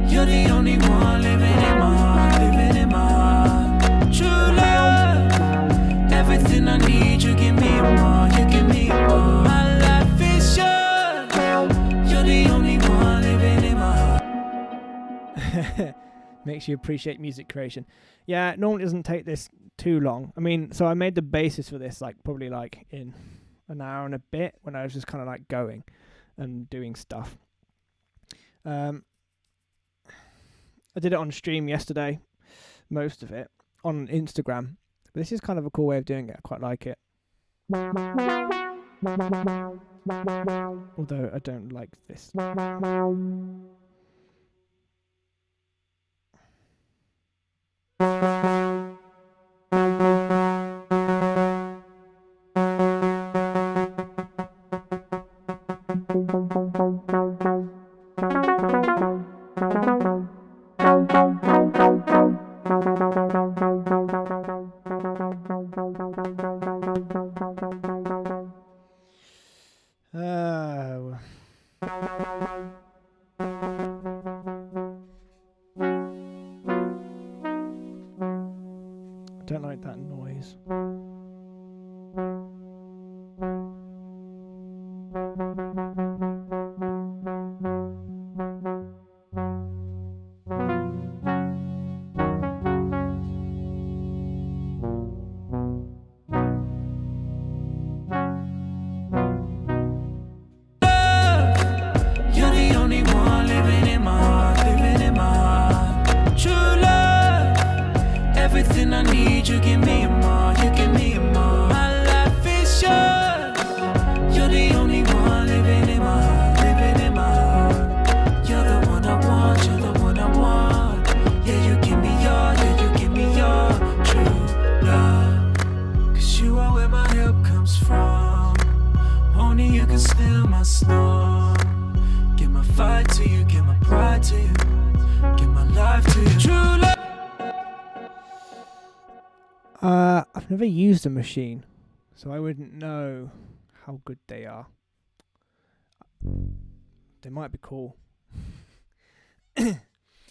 You're the only one living in my heart, living in my heart. True love, everything I need, you give me more, you give me more. My life is yours. You're the only one living in my heart. Makes you appreciate music creation. Yeah, it normally doesn't take this too long. I mean, so I made the basis for this like probably like in an hour and a bit when I was just kind of like going and doing stuff. I did it on stream yesterday, most of it, on Instagram. This is kind of a cool way of doing it. I quite like it. Although I don't like this. Oh. I don't like that noise. You're the only one living in my heart, living in my heart. True love, everything I need, you give me a more, you give me a more. My life is yours. You're the only one living in my heart, living in my heart. You're the one I want, you're the one I want. Yeah, you give me your, yeah, you give me your true love. 'Cause you are where my help comes from. Only you can still my storm. Give my fight to you, give my pride to you, give my life to you. True love. I've never used a machine, so I wouldn't know how good they are. They might be cool. If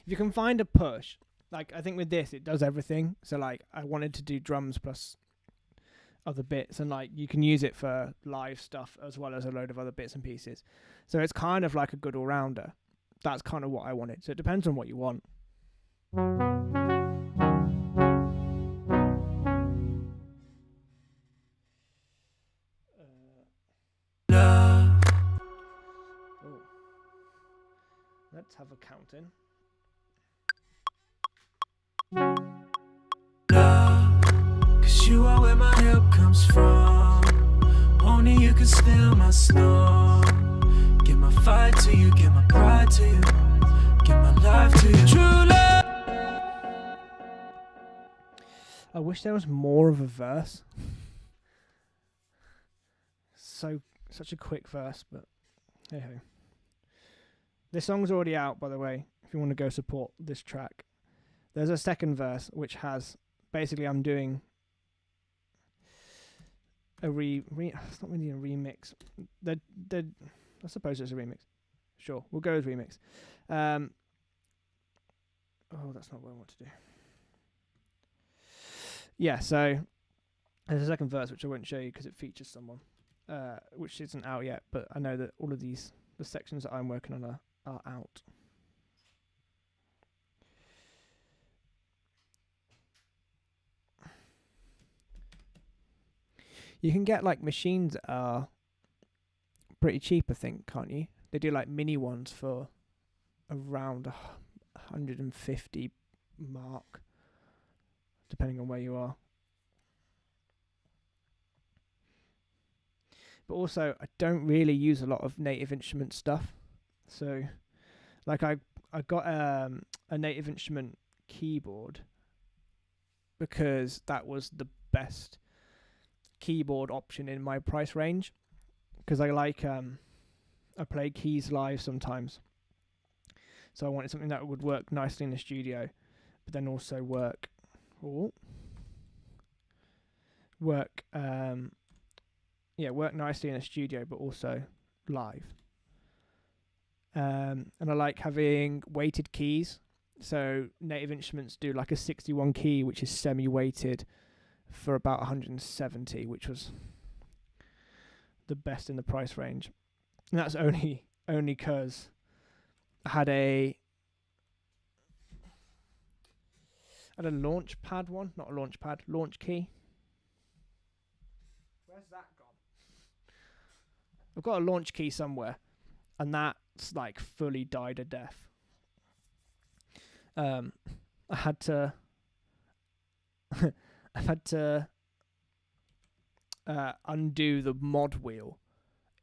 you can find a push, like I think with this it does everything. So like I wanted to do drums plus other bits, and like you can use it for live stuff as well as a load of other bits and pieces. So it's kind of like a good all-rounder. That's kind of what I wanted. So it depends on what you want. Love. Oh. Let's have a count in. Love. 'Cause you are where my help comes from. Only you can still my storm. Give my fight to you, give my pride to you, give my life to you. True love. I wish there was more of a verse. Such a quick verse, but hey ho. This song's already out, by the way, if you want to go support this track. There's a second verse which has basically I'm doing a it's not really a remix. I suppose it's a remix. Sure, we'll go with remix. Oh, that's not what I want to do. Yeah, so there's a second verse which I won't show you because it features someone, which isn't out yet, but I know that all of the sections that I'm working on are out. You can get like machines that are pretty cheap, I think, can't you? They do like mini ones for around 150 mark, depending on where you are. But also, I don't really use a lot of Native Instrument stuff. So, like I got a Native Instrument keyboard because that was the best keyboard option in my price range. Because I like I play keys live sometimes, so I wanted something that would work nicely in the studio, but then also work nicely in a studio, but also live. And I like having weighted keys. So Native Instruments do like a 61 key, which is semi-weighted for about 170, which was the best in the price range. And that's only because I had a launch pad one, not a launch pad, launch key. Where's that gone? I've got a launch key somewhere, and that's like fully died a death. I had to undo the mod wheel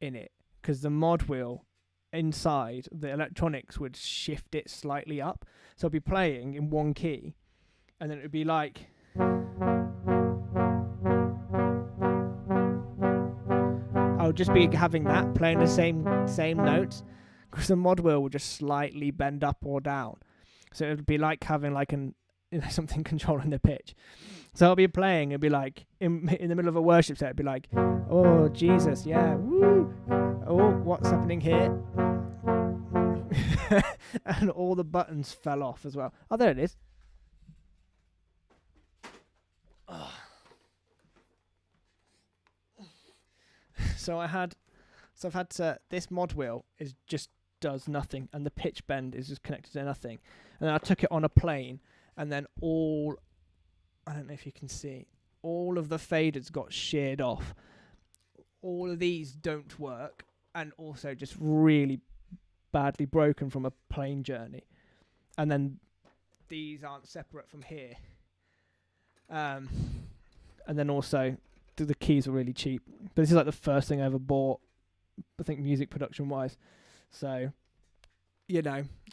in it, because the mod wheel inside the electronics would shift it slightly up. So I'd be playing in one key, and then it would be like I would just be having that playing the same notes, because the mod wheel would just slightly bend up or down. So it would be like having like an something controlling the pitch. So I'll be playing, it'd be like in the middle of a worship set, it'd be like, oh Jesus, yeah, woo, oh what's happening here? And all the buttons fell off as well. Oh, there it is. Oh. So I've had to, this mod wheel does nothing, and the pitch bend is just connected to nothing. And then I took it on a plane, and then I don't know if you can see, all of the faders got sheared off. All of these don't work, and also just really badly broken from a plane journey. And then these aren't separate from here. And then also the keys are really cheap. But this is like the first thing I ever bought, I think, music production wise. So,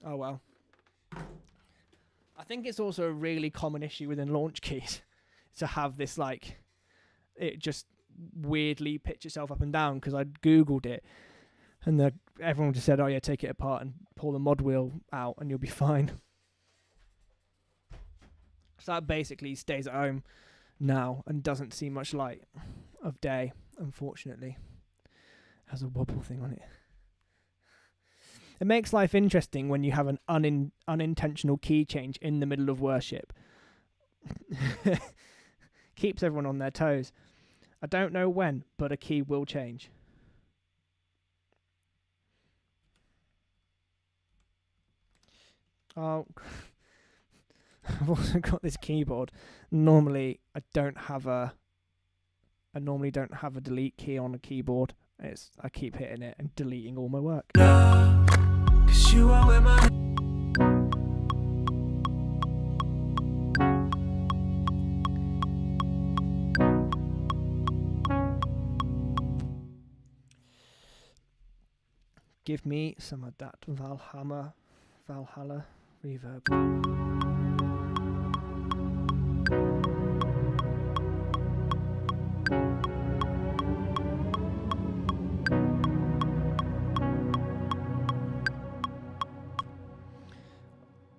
oh well. I think it's also a really common issue within launch keys to have this, like, it just weirdly pitch itself up and down, because I googled it, and everyone just said, oh yeah, take it apart and pull the mod wheel out and you'll be fine. So that basically stays at home now and doesn't see much light of day, unfortunately. It has a wobble thing on it. It makes life interesting when you have an unintentional key change in the middle of worship. Keeps everyone on their toes. I don't know when, but a key will change. Oh, I've also got this keyboard. Normally I normally don't have a delete key on a keyboard. I keep hitting it and deleting all my work. Cause you are where my give me some of that Valhalla reverb.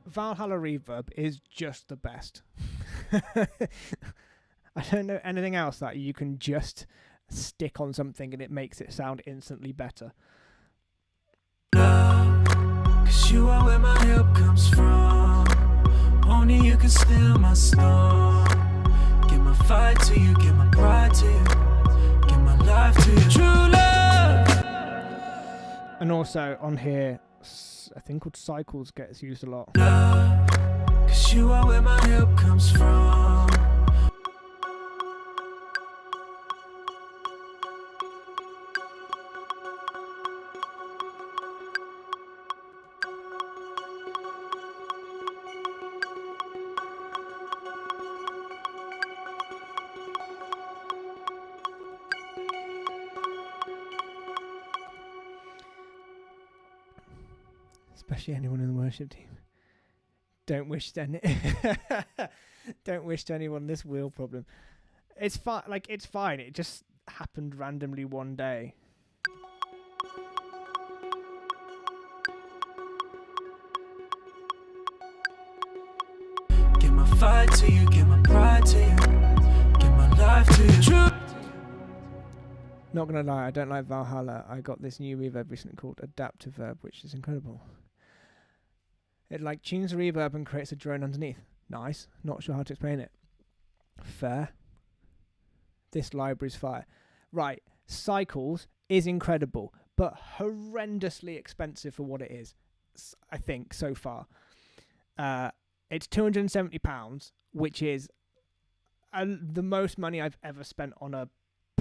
Valhalla reverb is just the best. I don't know anything else that you can just stick on something and it makes it sound instantly better. Cause you are where my help comes from. Only you can steal my storm. Give my fight to you, give my pride to you, give my life to you. True love. And also on here, a thing called cycles gets used a lot. Cause you are where my help comes from. Especially anyone in the worship team. Don't wish to anyone this wheel problem. It's fine. Like, it's fine. It just happened randomly one day. Give my fight to you, give my pride to you, give my life to you. True. Not gonna lie, I don't like Valhalla. I got this new reverb recently called Adaptive Verb, which is incredible. It like tunes the reverb and creates a drone underneath. Nice. Not sure how to explain it. Fair. This library's fire. Right. Cycles is incredible, but horrendously expensive for what it is. I think so far. It's £270, which is the most money I've ever spent on a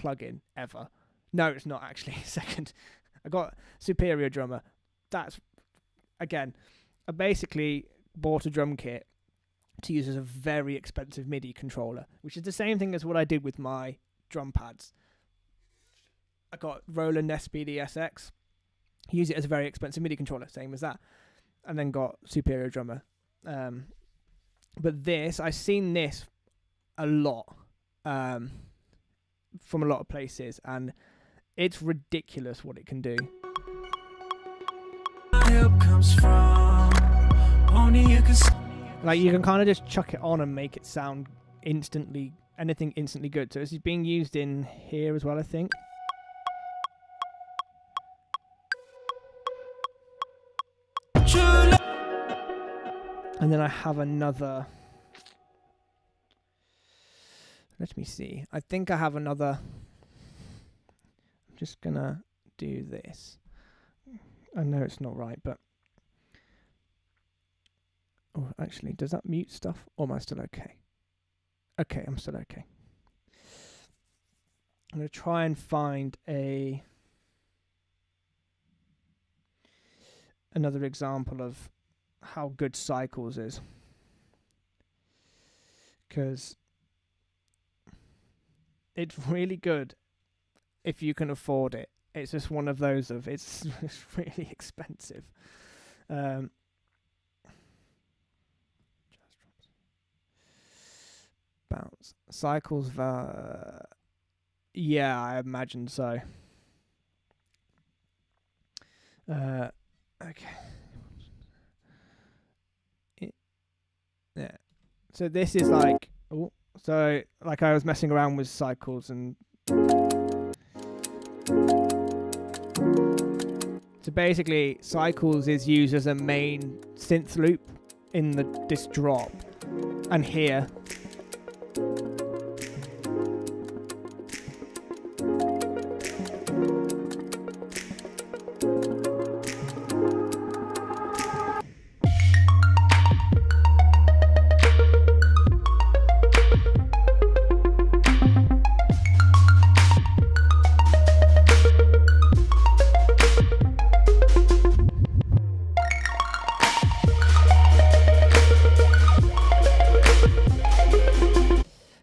plugin ever. No, it's not actually. Second, I got Superior Drummer. That's, again, I basically bought a drum kit to use as a very expensive MIDI controller, which is the same thing as what I did with my drum pads. I got Roland SPD SX, use it as a very expensive MIDI controller, same as that, and then got Superior Drummer. But this, I've seen this a lot from a lot of places, and it's ridiculous what it can do. Help comes from only you can. Like, you can kind of just chuck it on and make it sound instantly, anything instantly good. So this is being used in here as well, I think. And then I have another. Let me see. I think I have another. I'm just gonna do this. I know it's not right, but. Oh, actually, does that mute stuff? Or am I still okay? Okay, I'm still okay. I'm going to try and find another example of how good Cycles is. Because it's really good if you can afford it. It's just one of those of, it's really expensive. Bounce. Cycles, yeah, I imagine so. Okay. Yeah. So this is like, so like I was messing around with Cycles, and so basically Cycles is used as a main synth loop in this drop, and here.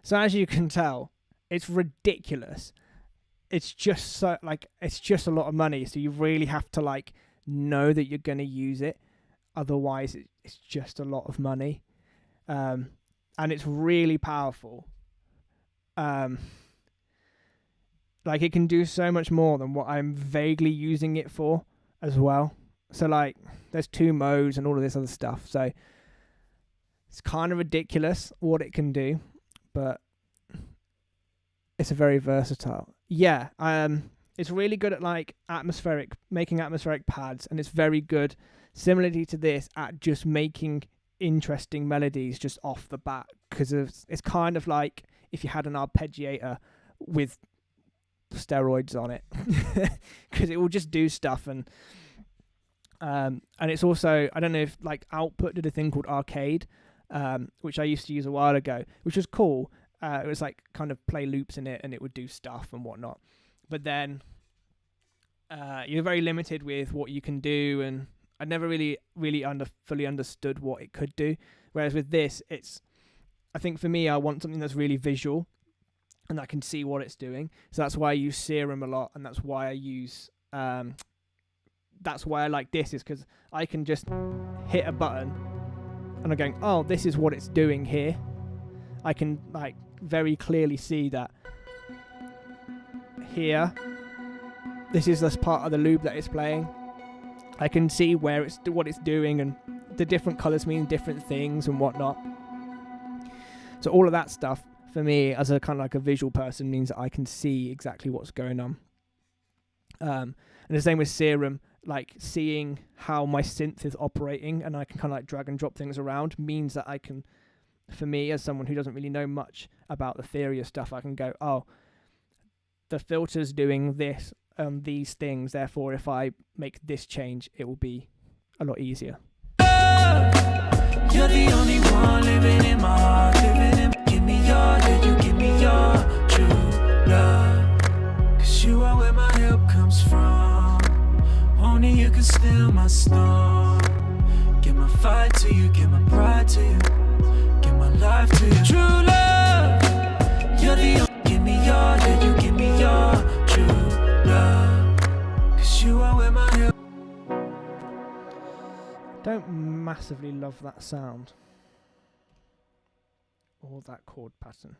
So as you can tell, it's ridiculous. It's just so, like, it's just a lot of money. So you really have to, like, know that you're going to use it. Otherwise, it's just a lot of money. And it's really powerful. Like, it can do so much more than what I'm vaguely using it for as well. So, like, there's 2 modes and all of this other stuff. So it's kind of ridiculous what it can do. But it's a very versatile. Yeah, it's really good at like making atmospheric pads, and it's very good, similarly to this, at just making interesting melodies just off the bat, because it's kind of like if you had an arpeggiator with steroids on it, because it will just do stuff. And it's also, I don't know if like Output did a thing called Arcade, which I used to use a while ago, which was cool. It was like kind of play loops in it, and it would do stuff and whatnot. But then you're very limited with what you can do, and I never really fully understood what it could do. Whereas with this, I think for me, I want something that's really visual, and I can see what it's doing. So that's why I use Serum a lot, and that's why I use that's why I like this, is because I can just hit a button, and I'm going, oh, this is what it's doing here. I can like very clearly see that here, this is this part of the loop that it's playing. I can see where what it's doing, and the different colours mean different things and whatnot. So all of that stuff for me, as a kind of like a visual person, means that I can see exactly what's going on. And the same with Serum, like seeing how my synth is operating, and I can kind of like drag and drop things around, means that I can, for me, as someone who doesn't really know much about the theory of stuff, I can go, oh, the filter's doing this, these things, therefore if I make this change, it will be a lot easier. You're the only one living in my heart, give me your, yeah, you give me your true love. 'Cause you are where my help comes from. Only you can still my storm. Give my fight to you, give my pride to you, give my life to you. True love, you're the only, give me your, yeah, you give me your true love. 'Cause you are where my help. Don't massively love that sound or that chord pattern.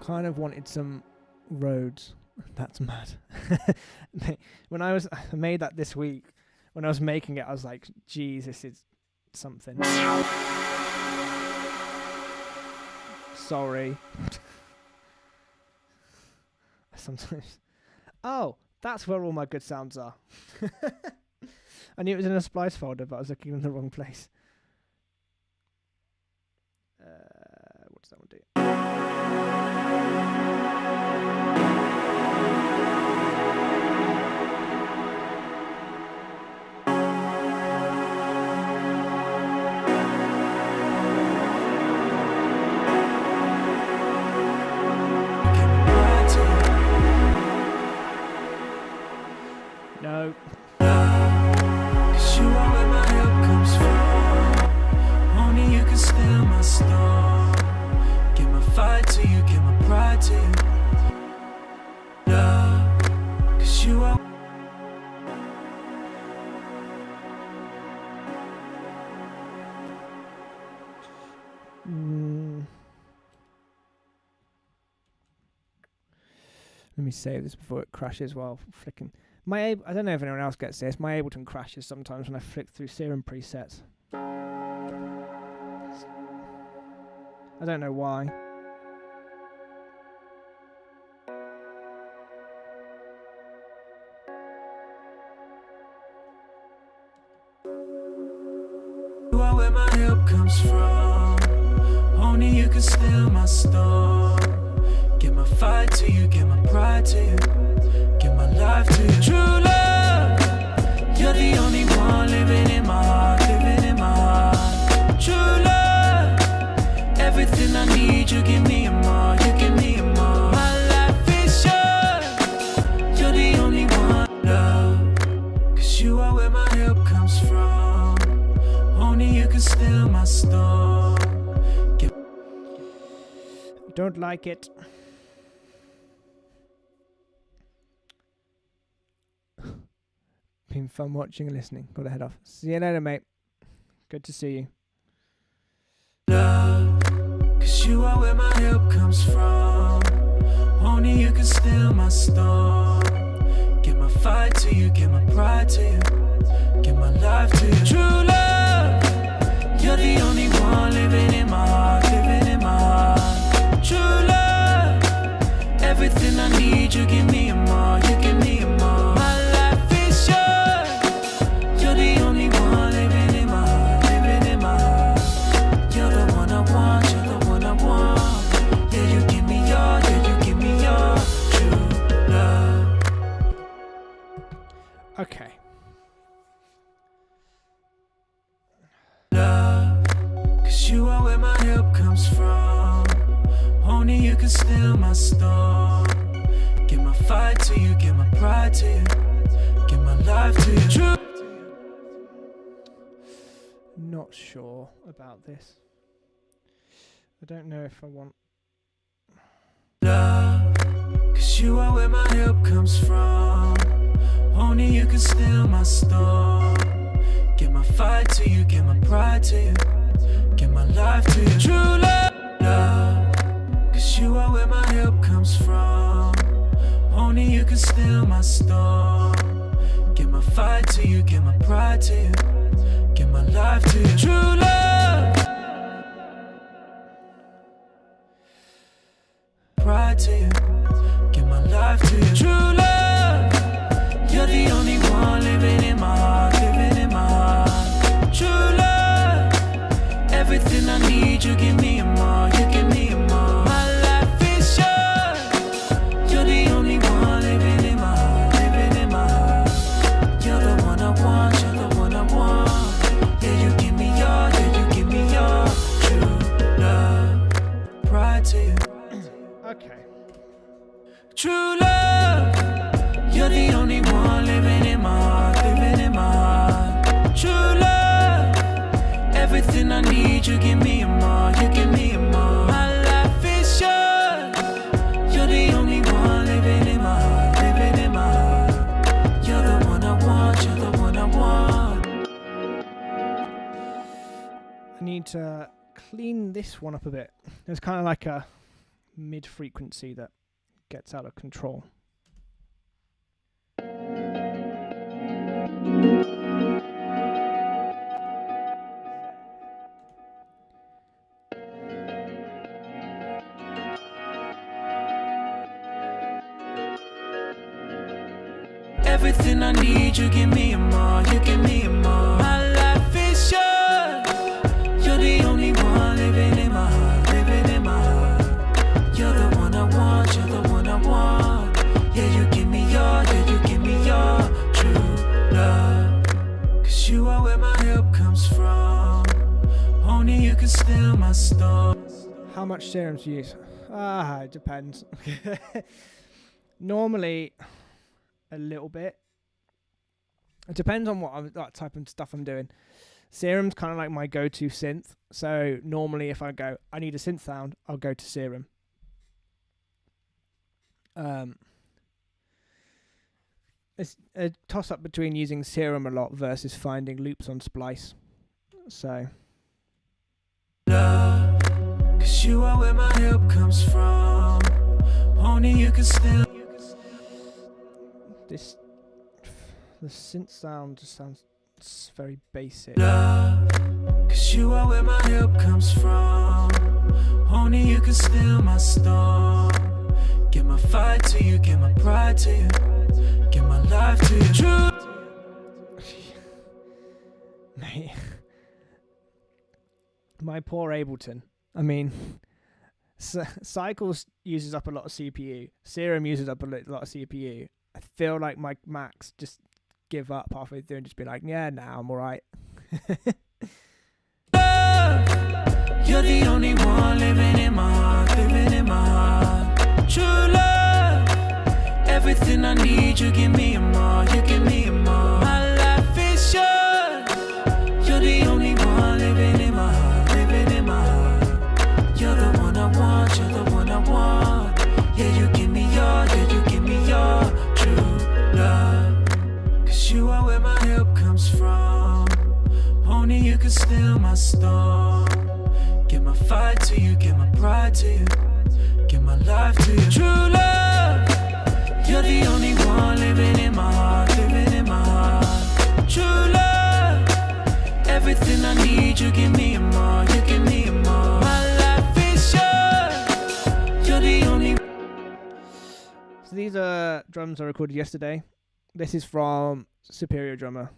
Kind of wanted some roads. That's mad. When I made that this week, when I was making it, I was like, geez, this is something. Sorry. Sometimes. Oh, that's where all my good sounds are. I knew it was in a splice folder, but I was looking in the wrong place. What does that one do? No. 'Cause you are where my help comes from. Only you can steal my storm. Give my fight to you, give my pride to you. Love, 'cause you are. Let me save this before it crashes while flicking. I don't know if anyone else gets this. My Ableton crashes sometimes when I flick through Serum presets. I don't know why. You are where my help comes from. Only you can steal my storm. Give my fight to you, give my pride to you. Give my life to you. True love, you're the only one living in my heart, living in my heart. True love, everything I need, you give me and more, you give me and more. My life is yours, you're the only one, love. 'Cause you are where my help comes from. Only you can steal my storm. Don't like it. Been fun watching and listening. Got to head off. See you later, mate. Good to see you. Love, 'cause you are where my help comes from. Only you can steal my storm. Give my fight to you, give my pride to you. Give my life to you. True love, you're the only one living in my heart, living in my heart. True love, everything I need, you give me and more, you give me and more. My life is yours, you're the only one living in my heart, living in my heart. You're the one I want, you're the one I want. Yeah, you give me your, yeah, you give me your true love. Okay. Love, 'cause you are where my help comes from. Only you can steal my storm. Give my fight to you, give my pride to you. Give my life to you. True. Not sure about this. I don't know if I want. Love, 'cause you are where my help comes from. Only you can steal my storm. Give my fight to you, give my pride to you. Give my life to you. True love, love, 'cause you are where my help comes from. Only you can steal my storm. Give my fight to you, give my pride to you. Give my life to you. True love, pride to you. Give my life to you. True love, you're the only one living in my heart, living in my heart. True love, everything I need, you give me and more, you give me and more. My life is yours, you're the only one living in my heart, living in my heart. You're the one I want, you're the one I want. Yeah, you give me your, yeah, you give me your true love, pride to you. Okay. True love, you're the only one living in my heart, living in my heart. True love, everything I need, you give me and more, you give me and more. My life is yours, you're the only one living in my heart, living in my heart. You're the one I want, you're the one I want. I need to clean this one up a bit. There's kind of like a mid frequency that gets out of control. Everything I need, you give me and more, you give me and more. My life is yours. You're the only one living in my heart, living in my heart. You're the one I want, you're the one I want. Yeah, you give me your, yeah, you give me your true love. 'Cause you are where my help comes from. Only you can still my storm. How much serum to use? It depends. Normally, a little bit. It depends on what type of stuff I'm doing. Serum's kind of like my go-to synth. So normally if I go, I need a synth sound, I'll go to Serum. It's a toss-up between using Serum a lot versus finding loops on Splice. So... Love, 'cause you are where my help comes from. Only you can still... The synth sound just sounds very basic. Love, 'cause you are where my help comes from. Only you can still my storm. Give my fight to you, give my pride to you, give my life to you. True. Mate. My poor Ableton. I mean, Cycles uses up a lot of CPU. Serum uses up a lot of CPU. I feel like my Macs just give up halfway through and just be like, yeah, nah, I'm alright. You're the only one living in my heart, living in my heart. True love, everything I need, you give me and more, you give me and more. My life is yours. You're the only one living in my heart, living in my heart. You're the one I want, you're the one I want. Yeah, you give me your, yeah, you give me your true love. 'Cause you are where my help comes from. Only you can still my storm. Give my fight to you, give my pride to you, give my life to you. True love, you're the only one living in my heart, living in my heart. True love, everything I need, you give me and more, you give me and more. My life is yours. You're the only. So these are drums I recorded yesterday. This is from Superior Drummer.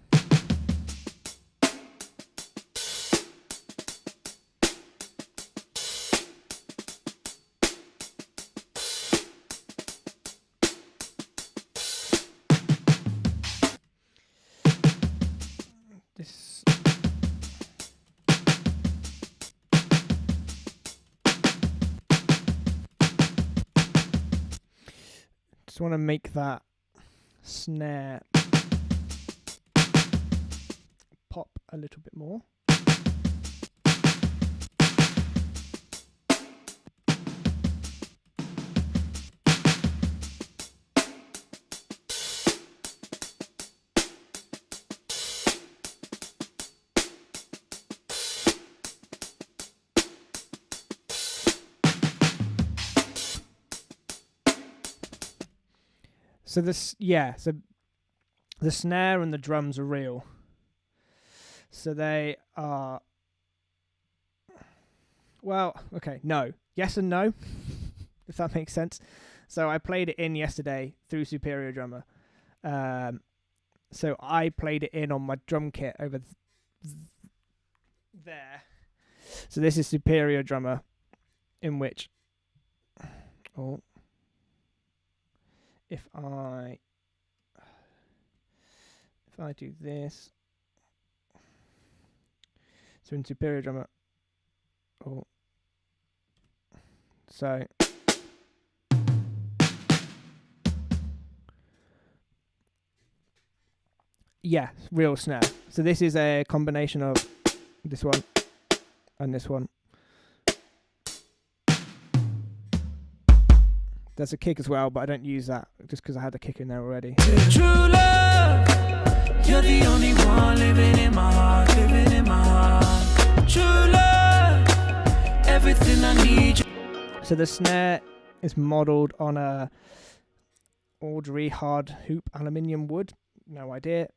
This just want to make that snare pop a little bit more. So this, yeah, so the snare and the drums are real. So they are, well, okay, no. Yes and no, if that makes sense. So I played it in yesterday through Superior Drummer. So I played it in on my drum kit over there. So this is Superior Drummer, in which, if I do this, so in Superior Drummer, so yeah, real snare. So this is a combination of this one and this one. There's a kick as well, but I don't use that just because I had the kick in there already. True love, you're the only one living in my heart, living in my heart. True love, everything I need. So the snare It's modelled on a Audrey hard hoop aluminium wood. No idea.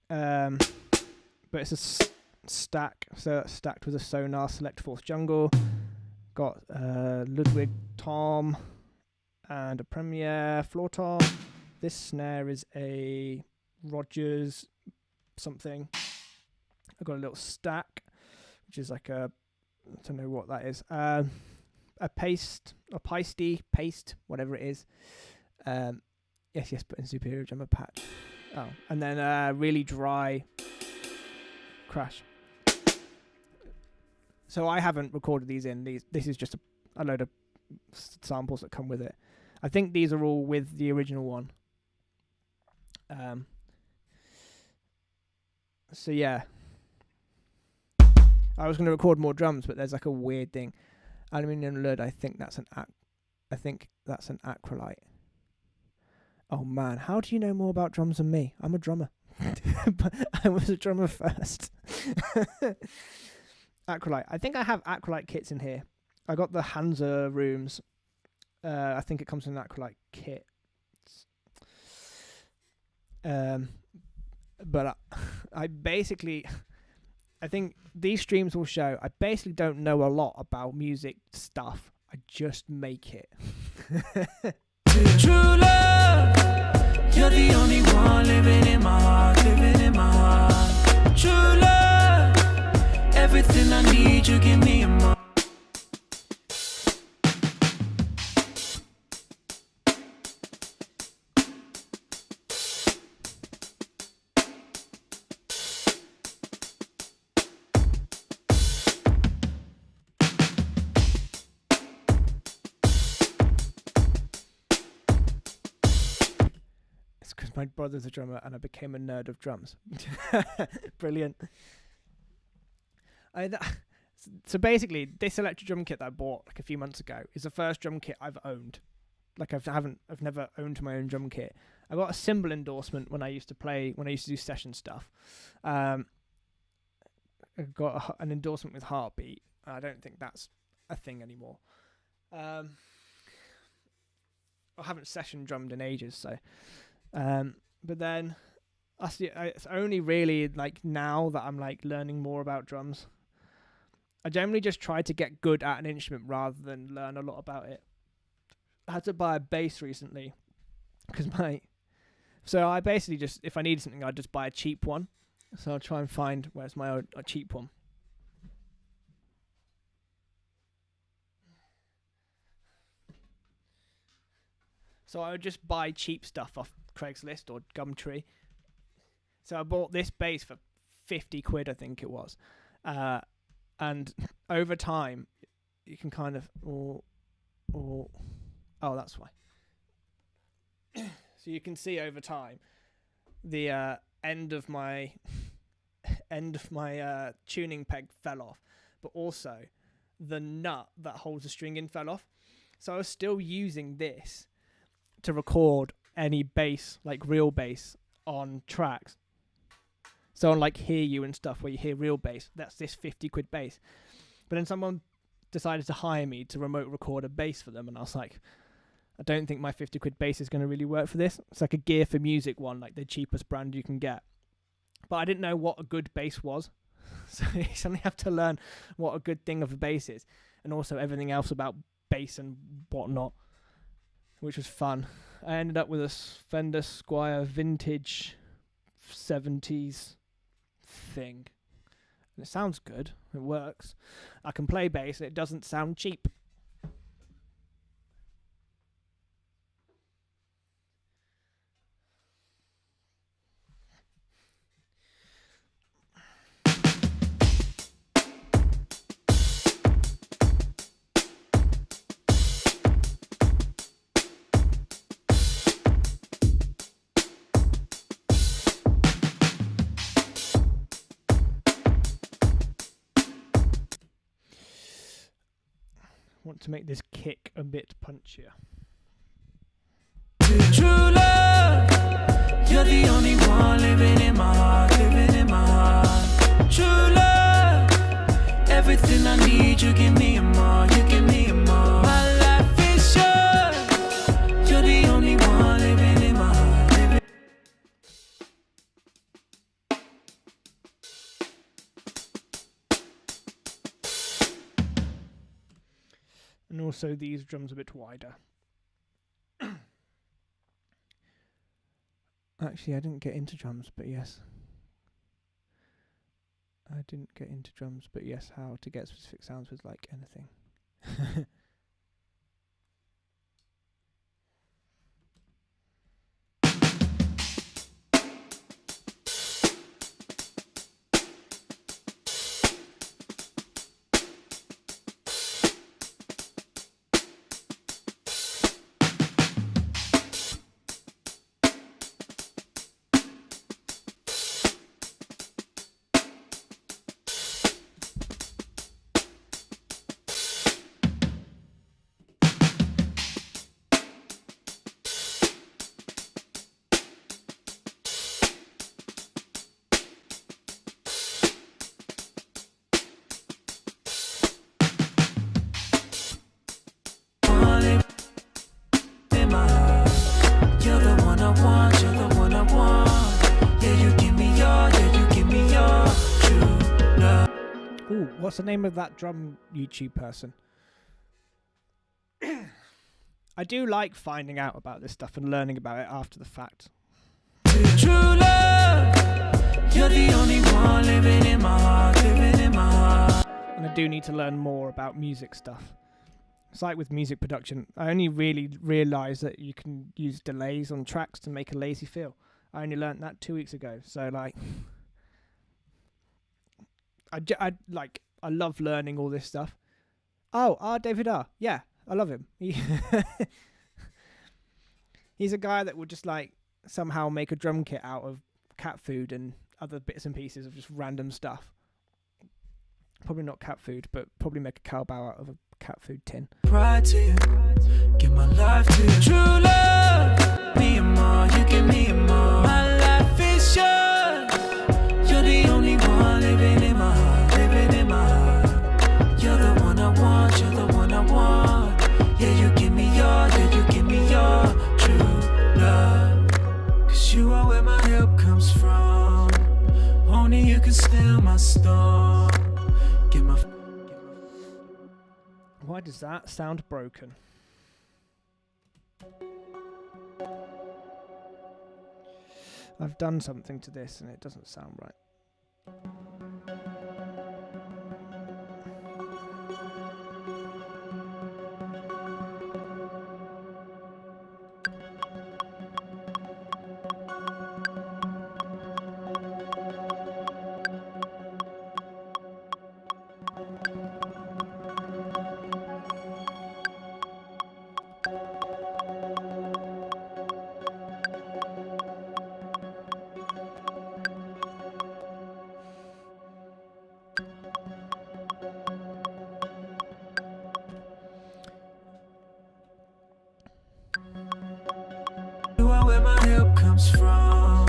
But it's a stack, so it's stacked with a Sonar Select Force Jungle. Got Ludwig tom and a Premier floor tom. This snare is a Rogers something. I've got a little stack, which is like I don't know what that is. A paste, whatever it is. Yes, put in Superior Drummer patch. Oh, and then really dry crash. So I haven't recorded these in. This is just a load of samples that come with it. I think these are all with the original one. So yeah. I was going to record more drums, but there's like a weird thing. Aluminium lid, I think that's an acrylite. Oh man, how do you know more about drums than me? I'm a drummer. But I was a drummer first. Acrylite. I think I have acrylite kits in here. I got the Hansa rooms. I think it comes in an acrylite kit. But I basically, I think these streams will show I basically don't know a lot about music stuff. I just make it. True love, you're the only one living in my heart, living in my heart. True love, everything I need, you give me a moment. My brother's a drummer and I became a nerd of drums. Brilliant. So basically, this electric drum kit that I bought like a few months ago is the first drum kit I've owned. Like I've never owned my own drum kit. I got a cymbal endorsement when I used to do session stuff. I got an endorsement with Heartbeat. I don't think that's a thing anymore. I haven't session drummed in ages, so. But then it's only really like now that I'm like learning more about drums. I generally just try to get good at an instrument rather than learn a lot about it. I had to buy a bass recently so I basically just, if I needed something, I'd just buy a cheap one. So I'll try and find where's my a cheap one. So I would just buy cheap stuff off Craigslist or Gumtree. So I bought this bass for 50 quid, I think it was. And over time, you can kind of, oh, that's why. So you can see over time, the end of my tuning peg fell off, but also the nut that holds the string in fell off. So I was still using this to record any bass, like real bass, on tracks. So on like Hear You and stuff, where you hear real bass, that's this 50 quid bass. But then someone decided to hire me to remote record a bass for them, and I was like, I don't think my 50 quid bass is going to really work for this. It's like a Gear for Music one, like the cheapest brand you can get. But I didn't know what a good bass was. So you suddenly have to learn what a good thing of a bass is, and also everything else about bass and whatnot, which was fun. I ended up with a Fender Squier vintage 70s thing. And it sounds good. It works. I can play bass and it doesn't sound cheap. Want to make this kick a bit punchier. True love, you're the only one living in my heart, living in my heart. True love, everything I need, you give me a more, you give me a more. My life is yours, And also these drums a bit wider. Actually, I didn't get into drums, but yes. I didn't get into drums, but yes, how to get specific sounds with like anything. Ooh, what's the name of that drum YouTube person? I do like finding out about this stuff and learning about it after the fact. True love, you're the only one living in my heart, living in my heart. And I do need to learn more about music stuff. It's like with music production, I only really realised that you can use delays on tracks to make a lazy feel. I only learnt that 2 weeks ago, so like... I love learning all this stuff. Oh, David R. Yeah, I love him. He's a guy that would just like somehow make a drum kit out of cat food and other bits and pieces of just random stuff. Probably not cat food, but probably make a cowbell out of a cat food tin. Pride to you, give my life to you. True love, me and more, you give me and more. My life is yours. You're the only one living in my heart, living in my heart. You're the one I want, you're the one I want. Yeah, you give me your, yeah, you give me your true love. 'Cause you are where my help comes from. Only you can still my storm. Give my... Why does that sound broken? I've done something to this and it doesn't sound right. You are where my help comes from.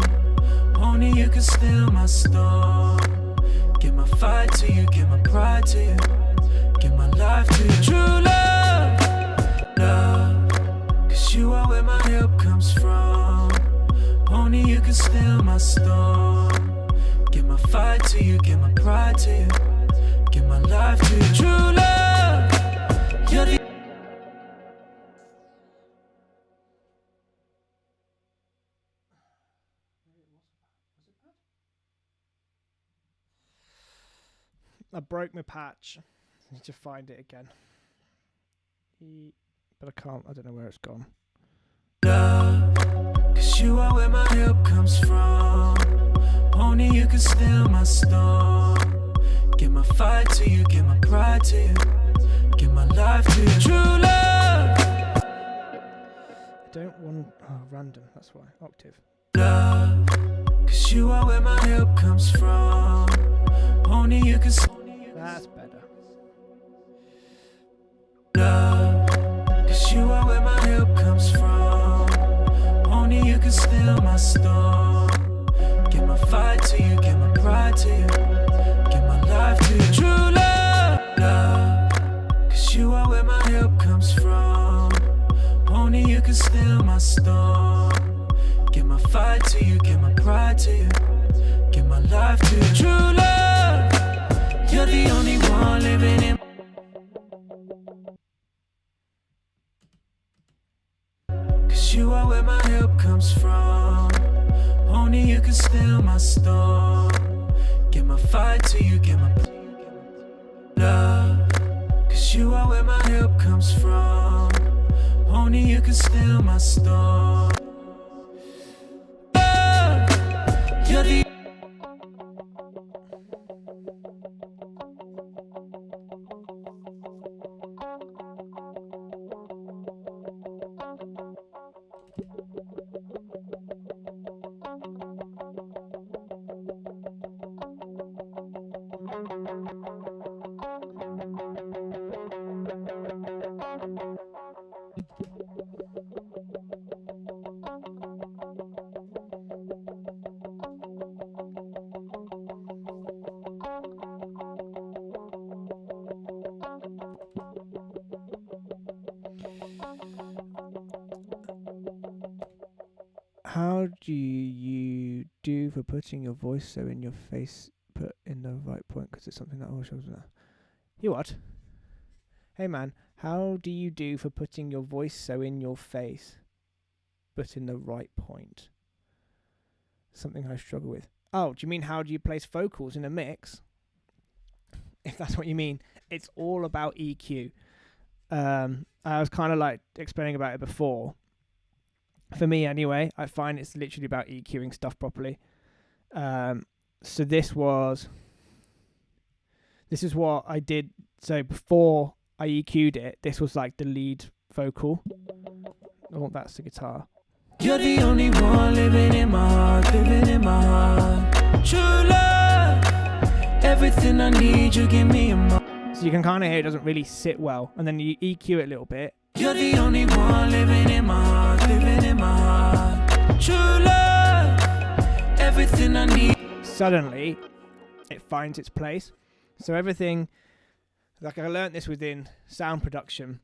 Only you can still my storm. Give my fight to you, give my pride to you, give my life to you. True love, love. 'Cause you are where my help comes from. Only you can still my storm. Give my fight to you, give my pride to you, give my life to you. True love, you're the... I broke my patch. I need to find it again. But I can't. I don't know where it's gone. Love, 'cause you are where my help comes from. Only you can still my storm. Give my fight to you, give my pride to you, give my life to you. True love, I don't want... Oh, random. That's why. Octave. love, 'cause you are where my help comes from. Only you can... That's better. Love, 'cause you are where my help comes from. Only you can still my storm. Give my fight to you, give my pride to you, give my life to you. True love, love, 'cause you are where my help comes from. Only you can still my storm. Give my fight to you, give my pride to you, give my life to you. True love, you're the only one living in... still my storm. Get my fight to you, get my love. Cause you are where my help comes from. Only you can still my storm. You're the How do you do for putting your voice so in your face, put in the right point? Because it's something that always shows that. You what? Hey man, how do you do for putting your voice so in your face, but in the right point? Something I struggle with. Oh, do you mean how do you place vocals in a mix? If that's what you mean, it's all about EQ. I was kind of like explaining about it before. For me anyway, I find it's literally about EQing stuff properly. So this is what I did. So before I EQ'd it, this was like the lead vocal. Oh, that's the guitar. You're the only one living in my heart, living in my heart. True love, everything I need, you give me a moment. So you can kind of hear it doesn't really sit well, and then you EQ it a little bit. You're the only one living in my heart, living in my heart. True love, everything I need. Suddenly, it finds its place. So everything, like I learned this within sound production,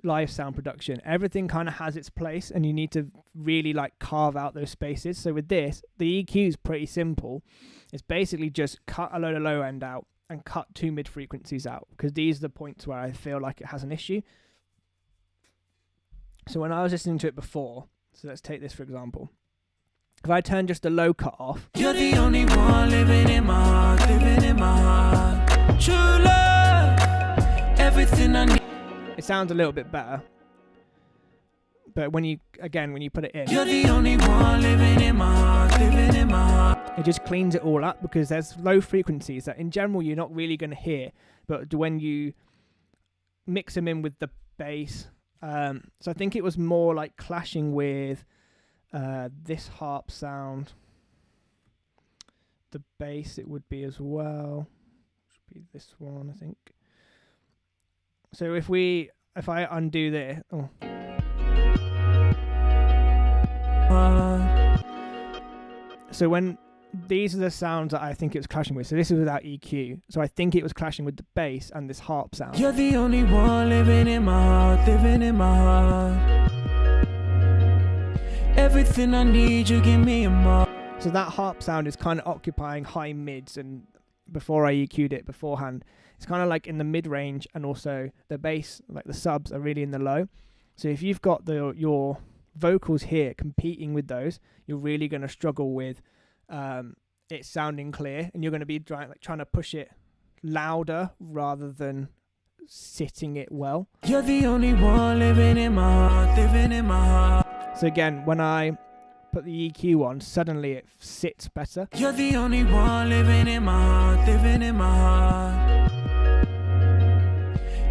live sound production, everything kind of has its place, and you need to really like carve out those spaces. So with this, the EQ is pretty simple. It's basically just cut a load of low end out and cut 2 mid frequencies out, because these are the points where I feel like it has an issue. So when I was listening to it before, so let's take this for example. If I turn just the low cut off, you're the only one living in my heart, living in my heart. True love, everything I need. It sounds a little bit better. But when you put it in, you're the only one living in my heart, living in my heart. It just cleans it all up, because there's low frequencies that in general you're not really going to hear, but when you mix them in with the bass, so I think it was more like clashing with this harp sound. The bass it would be as well. Should be this one, I think. So if I undo this, so when these are the sounds that I think it was clashing with. So this is without EQ. So I think it was clashing with the bass and this harp sound. You're the only one living in my heart, living in my heart. Everything I need, you give me a more. So that harp sound is kind of occupying high mids, and before I EQ'd it beforehand, it's kind of like in the mid range, and also the bass, like the subs, are really in the low. So if you've got your vocals here competing with those, you're really going to struggle with it sounding clear, and you're going to be trying to push it louder rather than sitting it well. You're the only one living in my heart, living in my heart. So again, when I put the EQ on, suddenly it sits better. You're the only one living in my heart, living in my heart.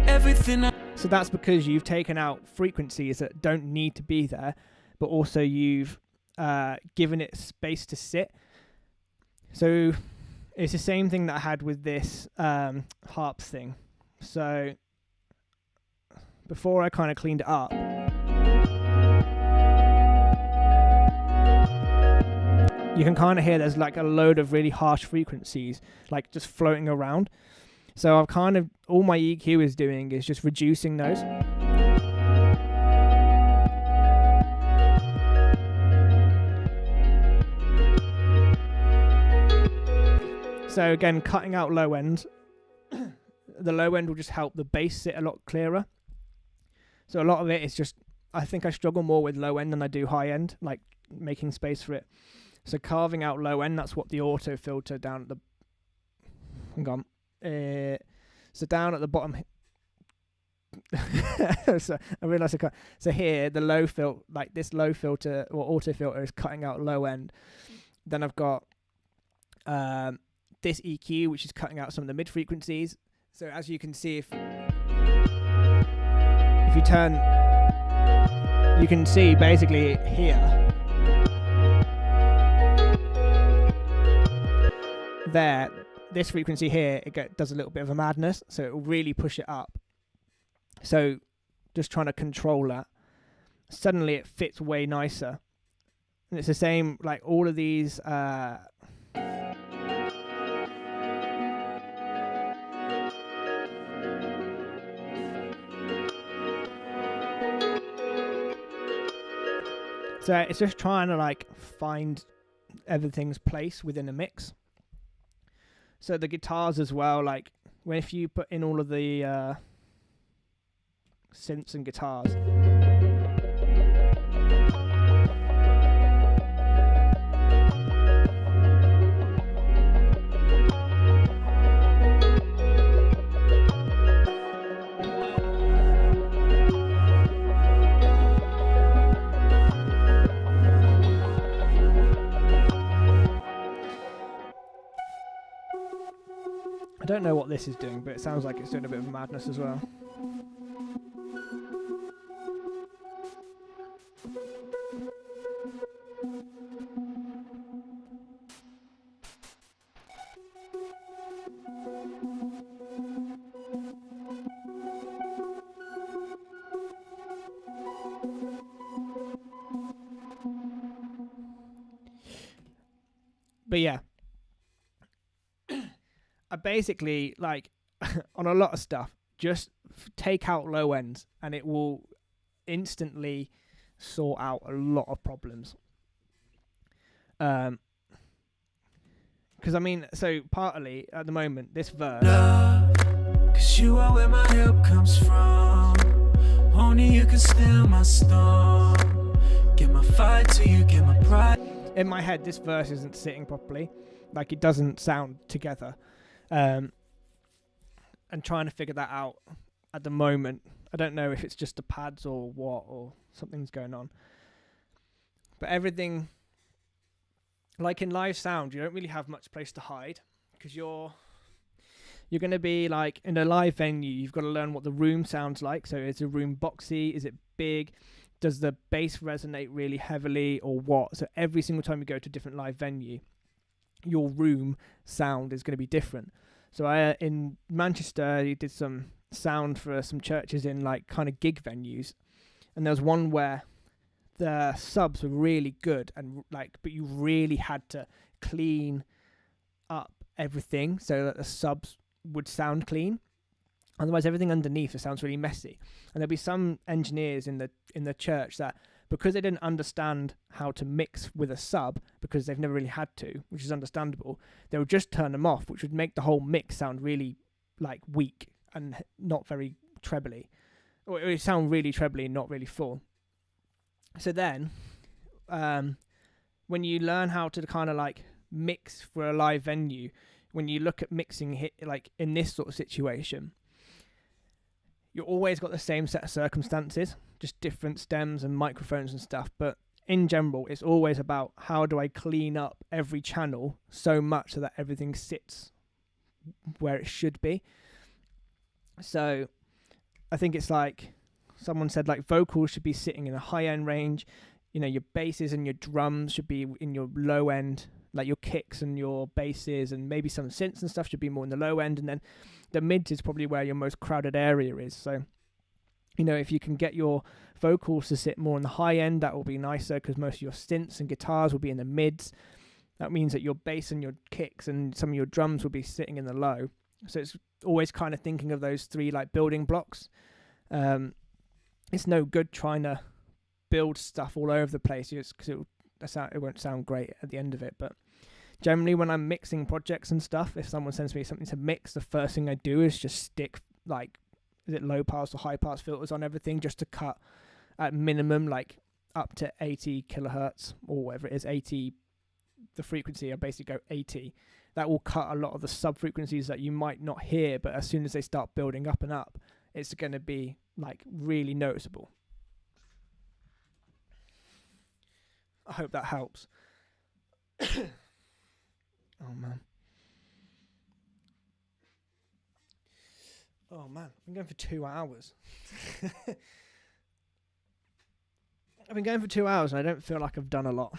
Everything So that's because you've taken out frequencies that don't need to be there, but also you've given it space to sit. So it's the same thing that I had with this harp thing. So before I kind of cleaned it up, you can kind of hear there's like a load of really harsh frequencies like just floating around. So I've kind of, all my EQ is doing is just reducing those. So again, cutting out low end. The low end will just help the bass sit a lot clearer. So a lot of it is just, I think I struggle more with low end than I do high end, like making space for it. So carving out low end, that's what the auto filter down at the... Hang on. So down at the bottom... so I realised I can't... So here, the low filter, like this low filter or auto filter is cutting out low end. Then I've got this EQ, which is cutting out some of the mid frequencies. So as you can see, if you turn, you can see basically here, there, this frequency here, does a little bit of a madness, so it will really push it up. So just trying to control that. Suddenly it fits way nicer. And it's the same, like all of these... So it's just trying to like find everything's place within a mix. So the guitars as well, like if you put in all of the synths and guitars, I don't know what this is doing, but it sounds like it's doing a bit of madness as well. But yeah. I basically, like, on a lot of stuff, just take out low ends and it will instantly sort out a lot of problems. Because, I mean, so partly, at the moment, this verse... Cause you are where my help comes from. Only you can still my storm. Get my fight till you get my pride. In my head, this verse isn't sitting properly. Like, it doesn't sound together. And trying to figure that out at the moment. I don't know if it's just the pads or what, or something's going on. But everything, like in live sound, you don't really have much place to hide because you're going to be like in a live venue. You've got to learn what the room sounds like. So is the room boxy? Is it big? Does the bass resonate really heavily or what? So every single time you go to a different live venue, your room sound is going to be different. So I in Manchester, you did some sound for some churches in like kind of gig venues, and there was one where the subs were really good and like, but you really had to clean up everything so that the subs would sound clean. Otherwise, everything underneath it sounds really messy. And there'll be some engineers in the church that, because they didn't understand how to mix with a sub, because they've never really had to, which is understandable, they would just turn them off, which would make the whole mix sound really like weak and not very trebly. Or it would sound really trebly and not really full. So then, when you learn how to kind of like mix for a live venue, when you look at mixing like in this sort of situation, you've always got the same set of circumstances, just different stems and microphones and stuff. But in general, it's always about how do I clean up every channel so much so that everything sits where it should be. So I think it's like someone said, like vocals should be sitting in a high end range. You know, your basses and your drums should be in your low end, like your kicks and your basses and maybe some synths and stuff should be more in the low end. And then the mids is probably where your most crowded area is. So, you know, if you can get your vocals to sit more on the high end, that will be nicer because most of your synths and guitars will be in the mids. That means that your bass and your kicks and some of your drums will be sitting in the low. So it's always kind of thinking of those three like building blocks. It's no good trying to build stuff all over the place because it won't sound great at the end of it. But generally when I'm mixing projects and stuff, if someone sends me something to mix, the first thing I do is just stick like, is it low pass or high pass filters on everything just to cut at minimum like up to 80 kilohertz or whatever it is, 80 the frequency, I basically go 80. That will cut a lot of the sub frequencies that you might not hear, but as soon as they start building up and up, it's going to be like really noticeable. I hope that helps. Oh man. Oh man, I've been going for 2 hours. I've been going for 2 hours and I don't feel like I've done a lot.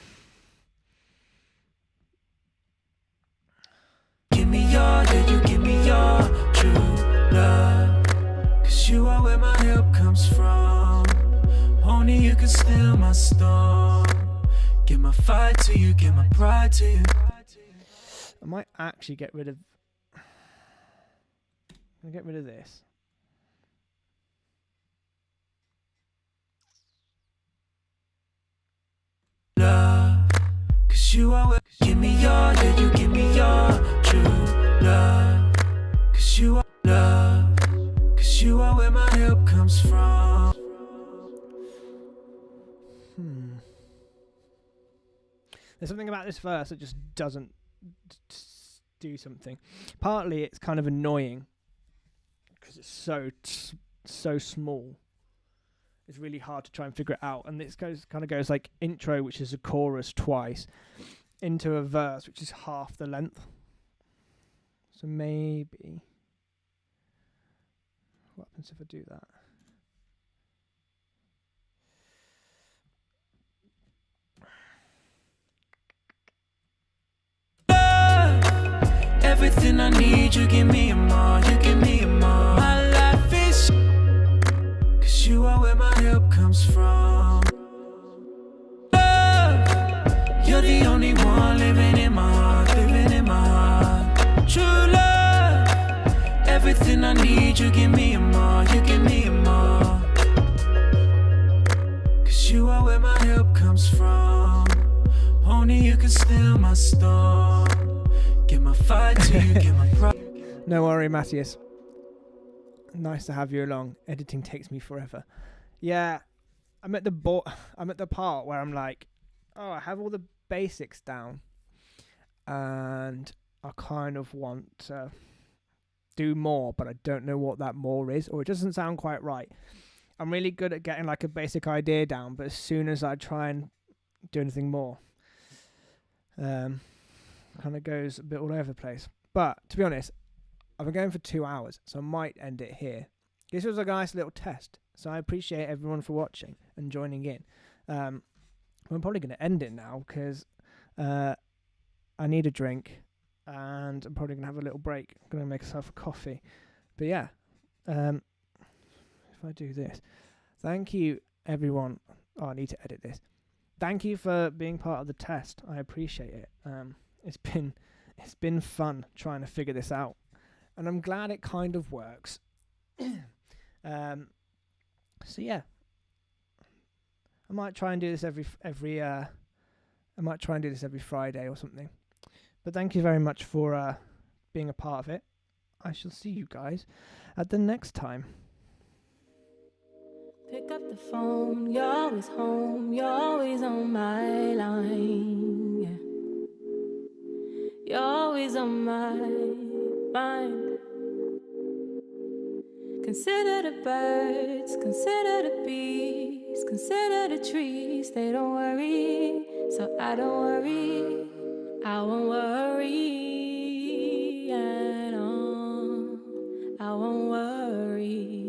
Give me your, yeah, you give me your true love. 'Cause you are where my help comes from. Only you can still my storm. Give my fight to you, give my pride to you. I might actually get rid of... I'll get rid of this. Love, 'cause you are where, give me your, yeah, you give me your true love. 'Cause you are love, 'cause you are where my help comes from. There's something about this verse that just doesn't do something. Partly it's kind of annoying because it's so small. It's really hard to try and figure it out. And this kind of goes like intro, which is a chorus twice, into a verse, which is half the length. So maybe... What happens if I do that? Everything I need, you give me a more, you give me a more. My life is 'cause you are where my help comes from. Love, you're the only one living in my heart, living in my heart. True love, everything I need, you give me a more, you give me a more. 'Cause you are where my help comes from. Only you can still my storm. Give my fight to you, give my pride. No worry, Matthias. Nice to have you along. Editing takes me forever. Yeah, I'm at the part where I'm like, oh, I have all the basics down, and I kind of want to do more, but I don't know what that more is, or it doesn't sound quite right. I'm really good at getting like a basic idea down, but as soon as I try and do anything more, kind of goes a bit all over the place. But to be honest, I've been going for 2 hours, so I might end it here. This was a nice little test, so I appreciate everyone for watching and joining in. I'm probably going to end it now because I need a drink and I'm probably going to have a little break. I'm going to make myself a coffee. But yeah, if I do this, thank you everyone. Oh, I need to edit this. Thank you for being part of the test. I appreciate it. It's been fun trying to figure this out, and I'm glad it kind of works. So yeah, I might try and do this every Friday or something. But thank you very much for being a part of it. I shall see you guys at the next time. Pick up the phone, you're always home, you're always on my line, yeah. You're always on my mind. Consider the birds, consider the bees, consider the trees, they don't worry, so I don't worry, I won't worry at all, I won't worry.